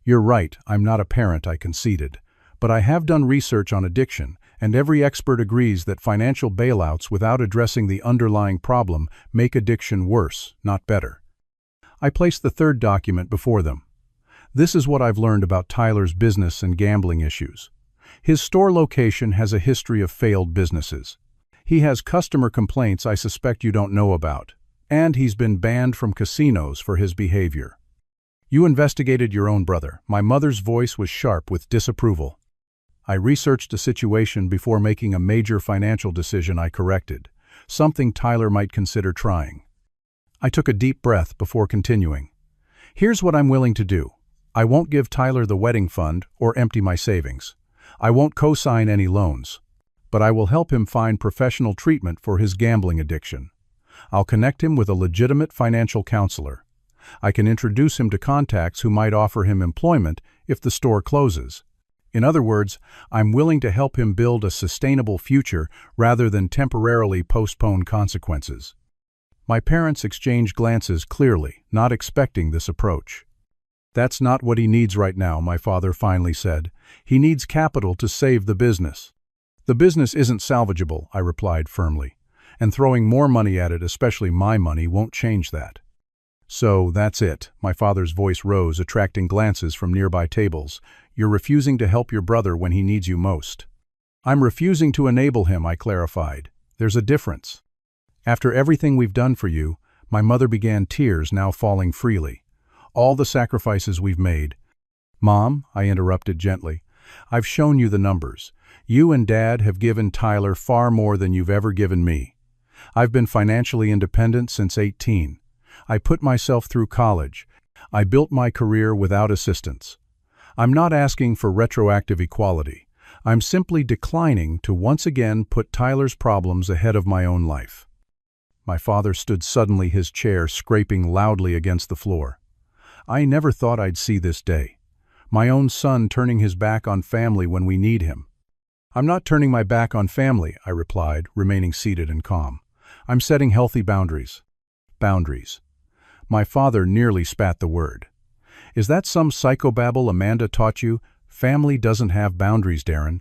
"You're right, I'm not a parent," I conceded. "But I have done research on addiction, and every expert agrees that financial bailouts without addressing the underlying problem make addiction worse, not better." I placed the third document before them. "This is what I've learned about Tyler's business and gambling issues. His store location has a history of failed businesses. He has customer complaints I suspect you don't know about. And he's been banned from casinos for his behavior." "You investigated your own brother." My mother's voice was sharp with disapproval. "I researched the situation before making a major financial decision," I corrected. "Something Tyler might consider trying." I took a deep breath before continuing. "Here's what I'm willing to do. I won't give Tyler the wedding fund or empty my savings. I won't co-sign any loans. But I will help him find professional treatment for his gambling addiction. I'll connect him with a legitimate financial counselor. I can introduce him to contacts who might offer him employment if the store closes. In other words, I'm willing to help him build a sustainable future rather than temporarily postpone consequences." My parents exchanged glances clearly, not expecting this approach. "That's not what he needs right now," my father finally said. "He needs capital to save the business." "The business isn't salvageable," I replied firmly. "And throwing more money at it, especially my money, won't change that." "So that's it." My father's voice rose, attracting glances from nearby tables. "You're refusing to help your brother when he needs you most." "I'm refusing to enable him," I clarified. "There's a difference." "After everything we've done for you," my mother began, tears now falling freely. "All the sacrifices we've made." "Mom," I interrupted gently, "I've shown you the numbers. You and Dad have given Tyler far more than you've ever given me. I've been financially independent since 18. I put myself through college. I built my career without assistance. I'm not asking for retroactive equality. I'm simply declining to once again put Tyler's problems ahead of my own life." My father stood suddenly, his chair scraping loudly against the floor. "I never thought I'd see this day. My own son turning his back on family when we need him." "I'm not turning my back on family," I replied, remaining seated and calm. "I'm setting healthy boundaries." "Boundaries." My father nearly spat the word. "Is that some psychobabble Amanda taught you? Family doesn't have boundaries, Darren.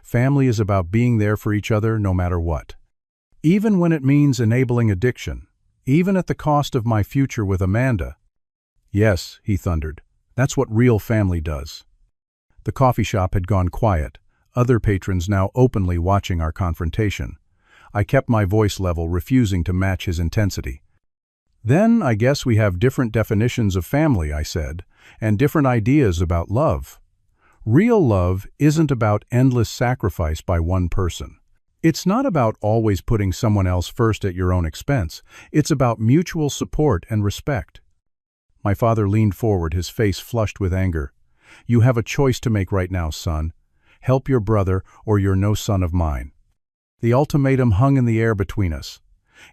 Family is about being there for each other no matter what. Even when it means enabling addiction. Even at the cost of my future with Amanda." "Yes," he thundered. "That's what real family does." The coffee shop had gone quiet, other patrons now openly watching our confrontation. I kept my voice level, refusing to match his intensity. Then I guess we have different definitions of family, I said, and different ideas about love. Real love isn't about endless sacrifice by one person. It's not about always putting someone else first at your own expense. It's about mutual support and respect. My father leaned forward, his face flushed with anger. You have a choice to make right now, son. Help your brother, or you're no son of mine. The ultimatum hung in the air between us.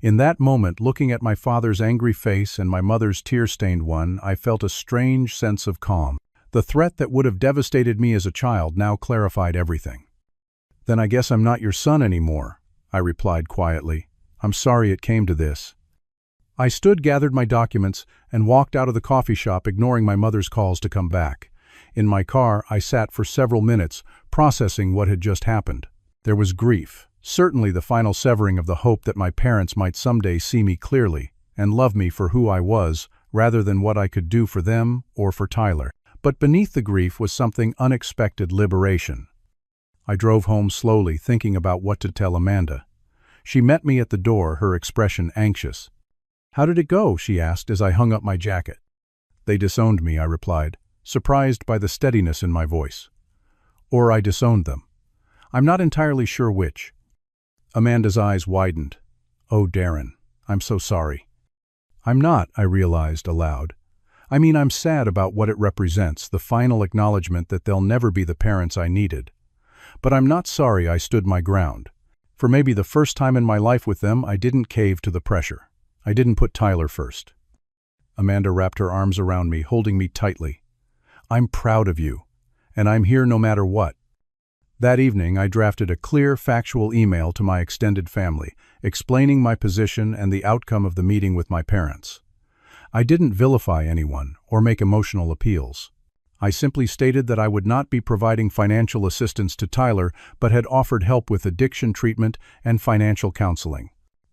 In that moment, looking at my father's angry face and my mother's tear-stained one, I felt a strange sense of calm. The threat that would have devastated me as a child now clarified everything. Then I guess I'm not your son anymore, I replied quietly. I'm sorry it came to this. I stood, gathered my documents, and walked out of the coffee shop, ignoring my mother's calls to come back. In my car, I sat for several minutes, processing what had just happened. There was grief, certainly the final severing of the hope that my parents might someday see me clearly and love me for who I was, rather than what I could do for them or for Tyler. But beneath the grief was something unexpected: liberation. I drove home slowly, thinking about what to tell Amanda. She met me at the door, her expression anxious. How did it go? She asked as I hung up my jacket. They disowned me, I replied, surprised by the steadiness in my voice. Or I disowned them. I'm not entirely sure which. Amanda's eyes widened. Oh, Darren, I'm so sorry. I'm not, I realized aloud. I mean, I'm sad about what it represents, the final acknowledgement that they'll never be the parents I needed. But I'm not sorry I stood my ground. For maybe the first time in my life with them, I didn't cave to the pressure. I didn't put Tyler first. Amanda wrapped her arms around me, holding me tightly. I'm proud of you, and I'm here no matter what. That evening, I drafted a clear, factual email to my extended family, explaining my position and the outcome of the meeting with my parents. I didn't vilify anyone or make emotional appeals. I simply stated that I would not be providing financial assistance to Tyler, but had offered help with addiction treatment and financial counseling.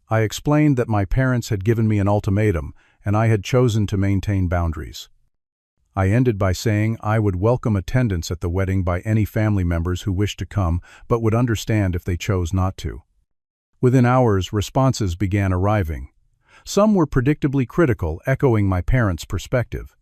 I explained that my parents had given me an ultimatum, and I had chosen to maintain boundaries. I ended by saying I would welcome attendance at the wedding by any family members who wished to come, but would understand if they chose not to. Within hours, responses began arriving. Some were predictably critical, echoing my parents' perspective.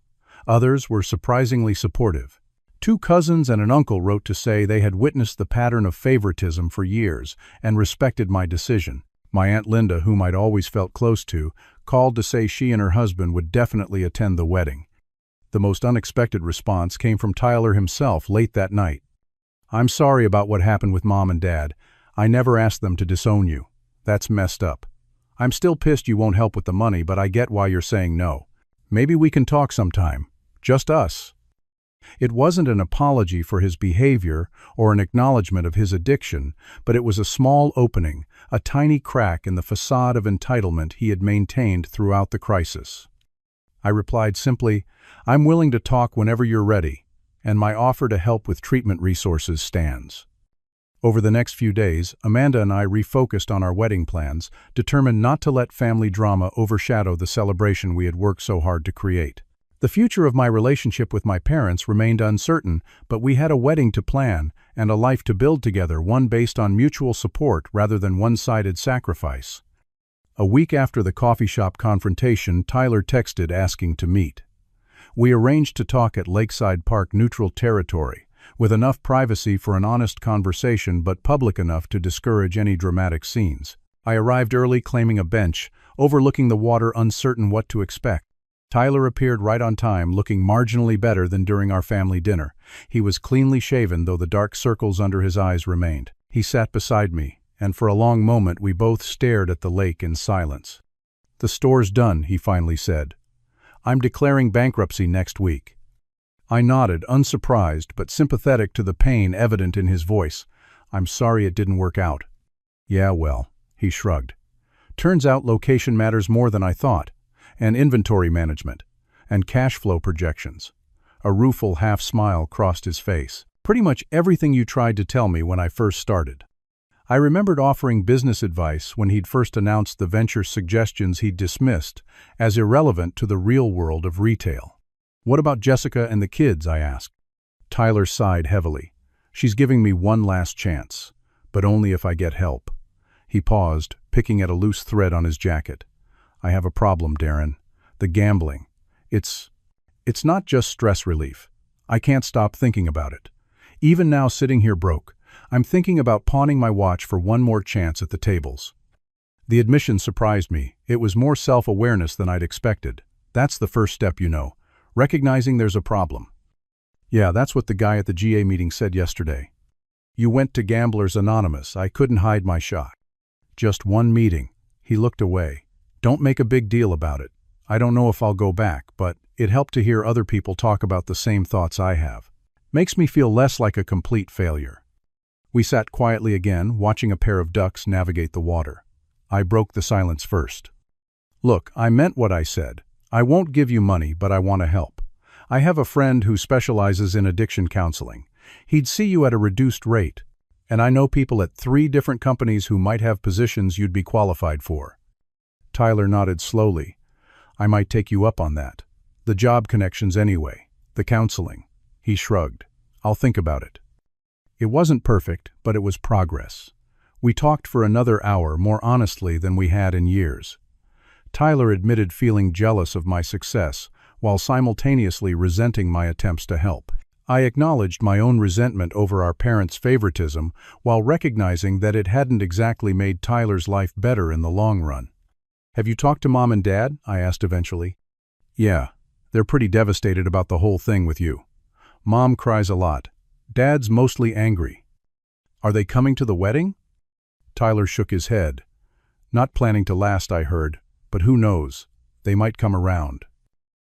Others were surprisingly supportive. 2 cousins and an uncle wrote to say they had witnessed the pattern of favoritism for years and respected my decision. My Aunt Linda, whom I'd always felt close to, called to say she and her husband would definitely attend the wedding. The most unexpected response came from Tyler himself late that night. I'm sorry about what happened with Mom and Dad. I never asked them to disown you. That's messed up. I'm still pissed you won't help with the money, but I get why you're saying no. Maybe we can talk sometime. Just us. It wasn't an apology for his behavior or an acknowledgement of his addiction, but it was a small opening, a tiny crack in the facade of entitlement he had maintained throughout the crisis. I replied simply, I'm willing to talk whenever you're ready, and my offer to help with treatment resources stands. Over the next few days, Amanda and I refocused on our wedding plans, determined not to let family drama overshadow the celebration we had worked so hard to create. The future of my relationship with my parents remained uncertain, but we had a wedding to plan and a life to build together, one based on mutual support rather than one-sided sacrifice. A week after the coffee shop confrontation, Tyler texted asking to meet. We arranged to talk at Lakeside Park, neutral territory, with enough privacy for an honest conversation but public enough to discourage any dramatic scenes. I arrived early, claiming a bench, overlooking the water, uncertain what to expect. Tyler appeared right on time, looking marginally better than during our family dinner. He was cleanly shaven, though the dark circles under his eyes remained. He sat beside me, and for a long moment we both stared at the lake in silence. The store's done, he finally said. I'm declaring bankruptcy next week. I nodded, unsurprised but sympathetic to the pain evident in his voice. I'm sorry it didn't work out. Yeah, well, he shrugged. Turns out location matters more than I thought. And inventory management, and cash flow projections. A rueful half-smile crossed his face. Pretty much everything you tried to tell me when I first started. I remembered offering business advice when he'd first announced the venture, suggestions he'd dismissed as irrelevant to the real world of retail. What about Jessica and the kids? I asked. Tyler sighed heavily. She's giving me one last chance, but only if I get help. He paused, picking at a loose thread on his jacket. I have a problem, Darren. the gambling. It's not just stress relief. I can't stop thinking about it. Even now, sitting here broke, I'm thinking about pawning my watch for one more chance at the tables. The admission surprised me. It was more self-awareness than I'd expected. That's the first step, recognizing there's a problem. Yeah, that's what the guy at the GA meeting said yesterday. You went to Gamblers Anonymous. I couldn't hide my shock. Just one meeting. He looked away. Don't make a big deal about it. I don't know if I'll go back, but it helped to hear other people talk about the same thoughts I have. Makes me feel less like a complete failure. We sat quietly again, watching a pair of ducks navigate the water. I broke the silence first. Look, I meant what I said. I won't give you money, but I want to help. I have a friend who specializes in addiction counseling. He'd see you at a reduced rate. And I know people at 3 different companies who might have positions you'd be qualified for. Tyler nodded slowly. I might take you up on that. The job connections anyway. The counseling. He shrugged. I'll think about it. It wasn't perfect, but it was progress. We talked for another hour more honestly than we had in years. Tyler admitted feeling jealous of my success, while simultaneously resenting my attempts to help. I acknowledged my own resentment over our parents' favoritism, while recognizing that it hadn't exactly made Tyler's life better in the long run. Have you talked to Mom and Dad? I asked eventually. Yeah, they're pretty devastated about the whole thing with you. Mom cries a lot. Dad's mostly angry. Are they coming to the wedding? Tyler shook his head. Not planning to last, I heard, but who knows? They might come around.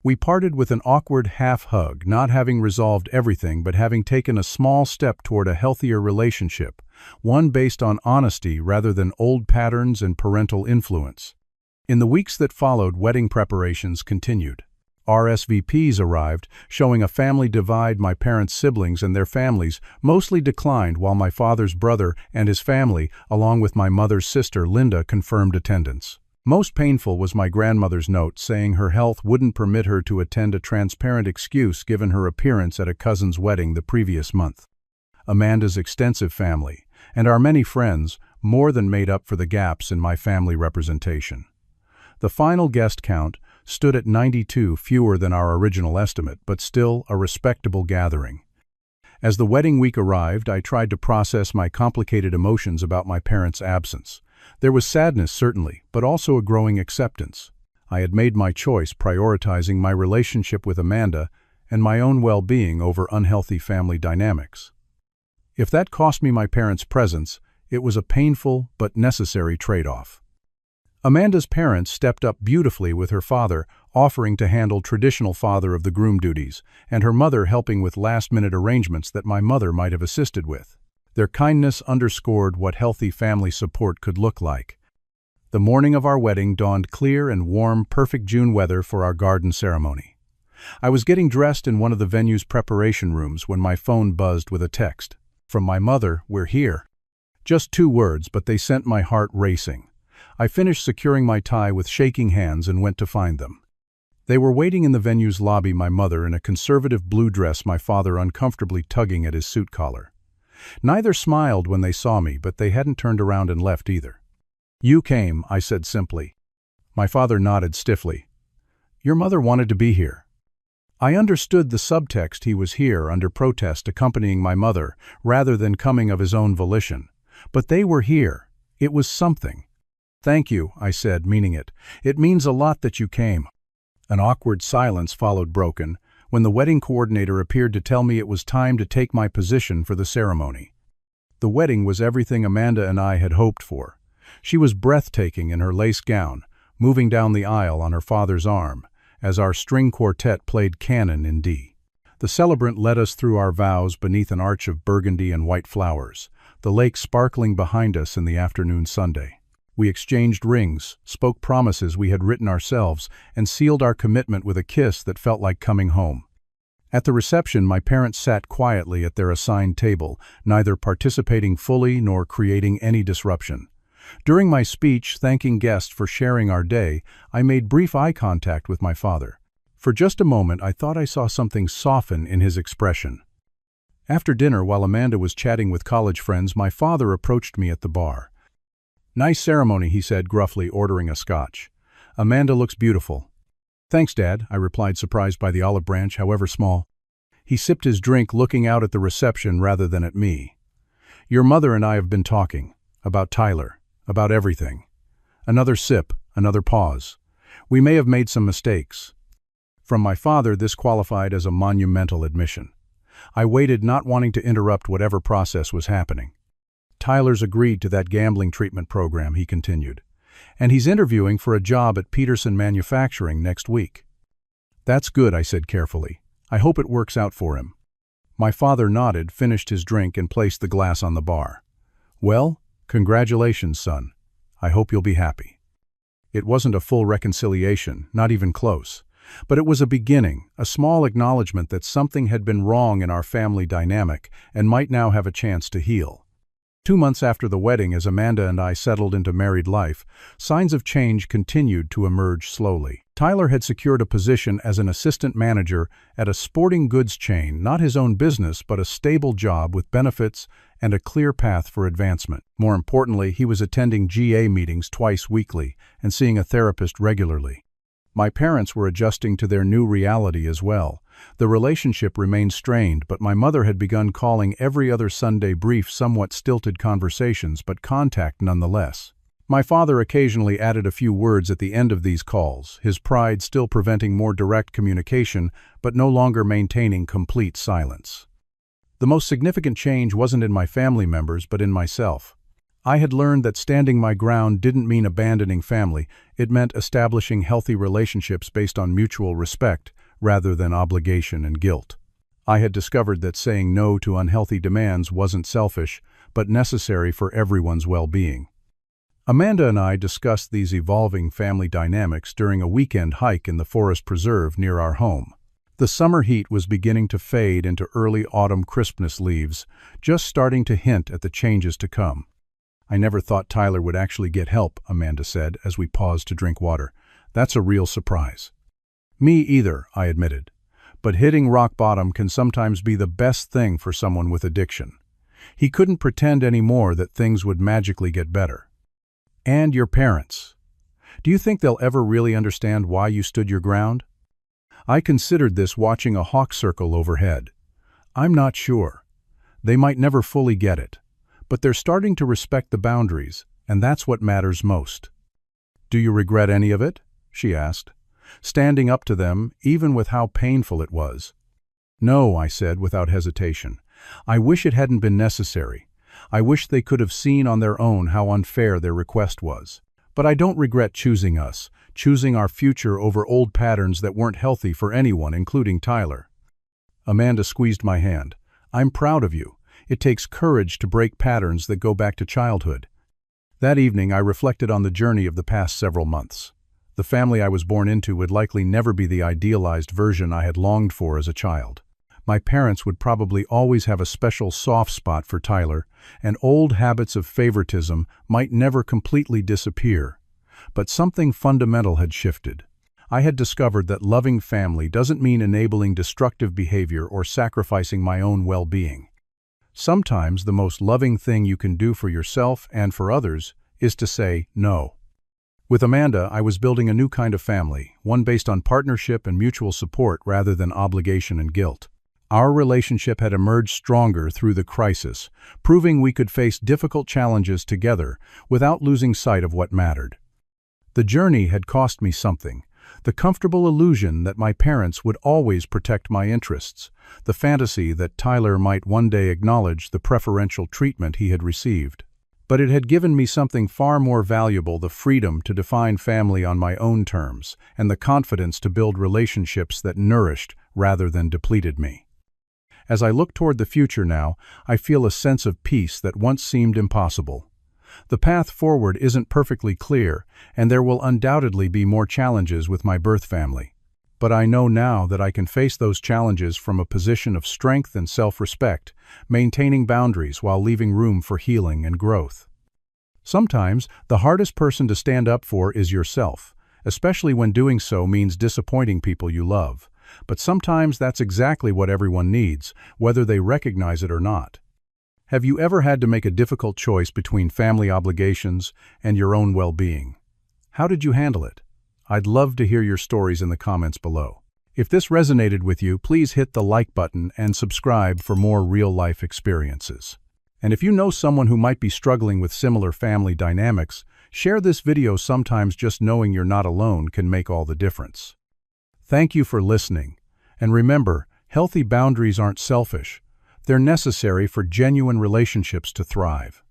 We parted with an awkward half-hug, not having resolved everything but having taken a small step toward a healthier relationship, one based on honesty rather than old patterns and parental influence. In the weeks that followed, wedding preparations continued. RSVPs arrived, showing a family divide. My parents' siblings and their families mostly declined, while my father's brother and his family, along with my mother's sister Linda, confirmed attendance. Most painful was my grandmother's note saying her health wouldn't permit her to attend, a transparent excuse given her appearance at a cousin's wedding the previous month. Amanda's extensive family, and our many friends, more than made up for the gaps in my family representation. The final guest count stood at 92, fewer than our original estimate, but still a respectable gathering. As the wedding week arrived, I tried to process my complicated emotions about my parents' absence. There was sadness, certainly, but also a growing acceptance. I had made my choice, prioritizing my relationship with Amanda and my own well-being over unhealthy family dynamics. If that cost me my parents' presence, it was a painful but necessary trade-off. Amanda's parents stepped up beautifully, with her father offering to handle traditional father of the groom duties, and her mother helping with last-minute arrangements that my mother might have assisted with. Their kindness underscored what healthy family support could look like. The morning of our wedding dawned clear and warm, perfect June weather for our garden ceremony. I was getting dressed in one of the venue's preparation rooms when my phone buzzed with a text. From my mother, "We're here." Just 2 words, but they sent my heart racing. I finished securing my tie with shaking hands and went to find them. They were waiting in the venue's lobby, my mother in a conservative blue dress, my father uncomfortably tugging at his suit collar. Neither smiled when they saw me, but they hadn't turned around and left either. "You came," I said simply. My father nodded stiffly. "Your mother wanted to be here." I understood the subtext. He was here under protest, accompanying my mother, rather than coming of his own volition. But they were here. It was something. "Thank you," I said, meaning it. "It means a lot that you came." An awkward silence followed, broken, when the wedding coordinator appeared to tell me it was time to take my position for the ceremony. The wedding was everything Amanda and I had hoped for. She was breathtaking in her lace gown, moving down the aisle on her father's arm, as our string quartet played Canon in D. The celebrant led us through our vows beneath an arch of burgundy and white flowers, the lake sparkling behind us in the afternoon Sunday. We exchanged rings, spoke promises we had written ourselves, and sealed our commitment with a kiss that felt like coming home. At the reception, my parents sat quietly at their assigned table, neither participating fully nor creating any disruption. During my speech, thanking guests for sharing our day, I made brief eye contact with my father. For just a moment, I thought I saw something soften in his expression. After dinner, while Amanda was chatting with college friends, my father approached me at the bar. "Nice ceremony," he said gruffly, ordering a scotch. "Amanda looks beautiful." Thanks, Dad, I replied, surprised by the olive branch, however small. He sipped his drink, looking out at the reception rather than at me. Your mother and I have been talking. About Tyler. About everything. Another sip, another pause. We may have made some mistakes. From my father, this qualified as a monumental admission. I waited, not wanting to interrupt whatever process was happening. Tyler's agreed to that gambling treatment program, he continued. And he's interviewing for a job at Peterson Manufacturing next week. That's good, I said carefully. I hope it works out for him. My father nodded, finished his drink, and placed the glass on the bar. Well, congratulations, son. I hope you'll be happy. It wasn't a full reconciliation, not even close. But it was a beginning, a small acknowledgement that something had been wrong in our family dynamic and might now have a chance to heal. 2 months after the wedding, as Amanda and I settled into married life, signs of change continued to emerge slowly. Tyler had secured a position as an assistant manager at a sporting goods chain, not his own business, but a stable job with benefits and a clear path for advancement. More importantly, he was attending GA meetings twice weekly and seeing a therapist regularly. My parents were adjusting to their new reality as well. The relationship remained strained, but my mother had begun calling every other Sunday, brief, somewhat stilted conversations, but contact nonetheless. My father occasionally added a few words at the end of these calls, his pride still preventing more direct communication, but no longer maintaining complete silence. The most significant change wasn't in my family members, but in myself. I had learned that standing my ground didn't mean abandoning family, it meant establishing healthy relationships based on mutual respect, rather than obligation and guilt. I had discovered that saying no to unhealthy demands wasn't selfish, but necessary for everyone's well-being. Amanda and I discussed these evolving family dynamics during a weekend hike in the forest preserve near our home. The summer heat was beginning to fade into early autumn crispness leaves, just starting to hint at the changes to come. I never thought Tyler would actually get help, Amanda said as we paused to drink water. That's a real surprise. Me either, I admitted. But hitting rock bottom can sometimes be the best thing for someone with addiction. He couldn't pretend anymore that things would magically get better. And your parents. Do you think they'll ever really understand why you stood your ground? I considered this watching a hawk circle overhead. I'm not sure. They might never fully get it. But they're starting to respect the boundaries, and that's what matters most. Do you regret any of it? She asked, standing up to them, even with how painful it was. No, I said without hesitation. I wish it hadn't been necessary. I wish they could have seen on their own how unfair their request was. But I don't regret choosing us, choosing our future over old patterns that weren't healthy for anyone, including Tyler. Amanda squeezed my hand. I'm proud of you. It takes courage to break patterns that go back to childhood. That evening, I reflected on the journey of the past several months. The family I was born into would likely never be the idealized version I had longed for as a child. My parents would probably always have a special soft spot for Tyler, and old habits of favoritism might never completely disappear. But something fundamental had shifted. I had discovered that loving family doesn't mean enabling destructive behavior or sacrificing my own well-being. Sometimes the most loving thing you can do for yourself and for others is to say no. With Amanda, I was building a new kind of family, one based on partnership and mutual support rather than obligation and guilt. Our relationship had emerged stronger through the crisis, proving we could face difficult challenges together without losing sight of what mattered. The journey had cost me something. The comfortable illusion that my parents would always protect my interests, the fantasy that Tyler might one day acknowledge the preferential treatment he had received. But it had given me something far more valuable, the freedom to define family on my own terms, and the confidence to build relationships that nourished rather than depleted me. As I look toward the future now, I feel a sense of peace that once seemed impossible. The path forward isn't perfectly clear, and there will undoubtedly be more challenges with my birth family. But I know now that I can face those challenges from a position of strength and self-respect, maintaining boundaries while leaving room for healing and growth. Sometimes, the hardest person to stand up for is yourself, especially when doing so means disappointing people you love. But sometimes that's exactly what everyone needs, whether they recognize it or not. Have you ever had to make a difficult choice between family obligations and your own well-being? How did you handle it? I'd love to hear your stories in the comments below. If this resonated with you, please hit the like button and subscribe for more real-life experiences. And if you know someone who might be struggling with similar family dynamics, share this video. Sometimes just knowing you're not alone can make all the difference. Thank you for listening. And remember, healthy boundaries aren't selfish. They're necessary for genuine relationships to thrive.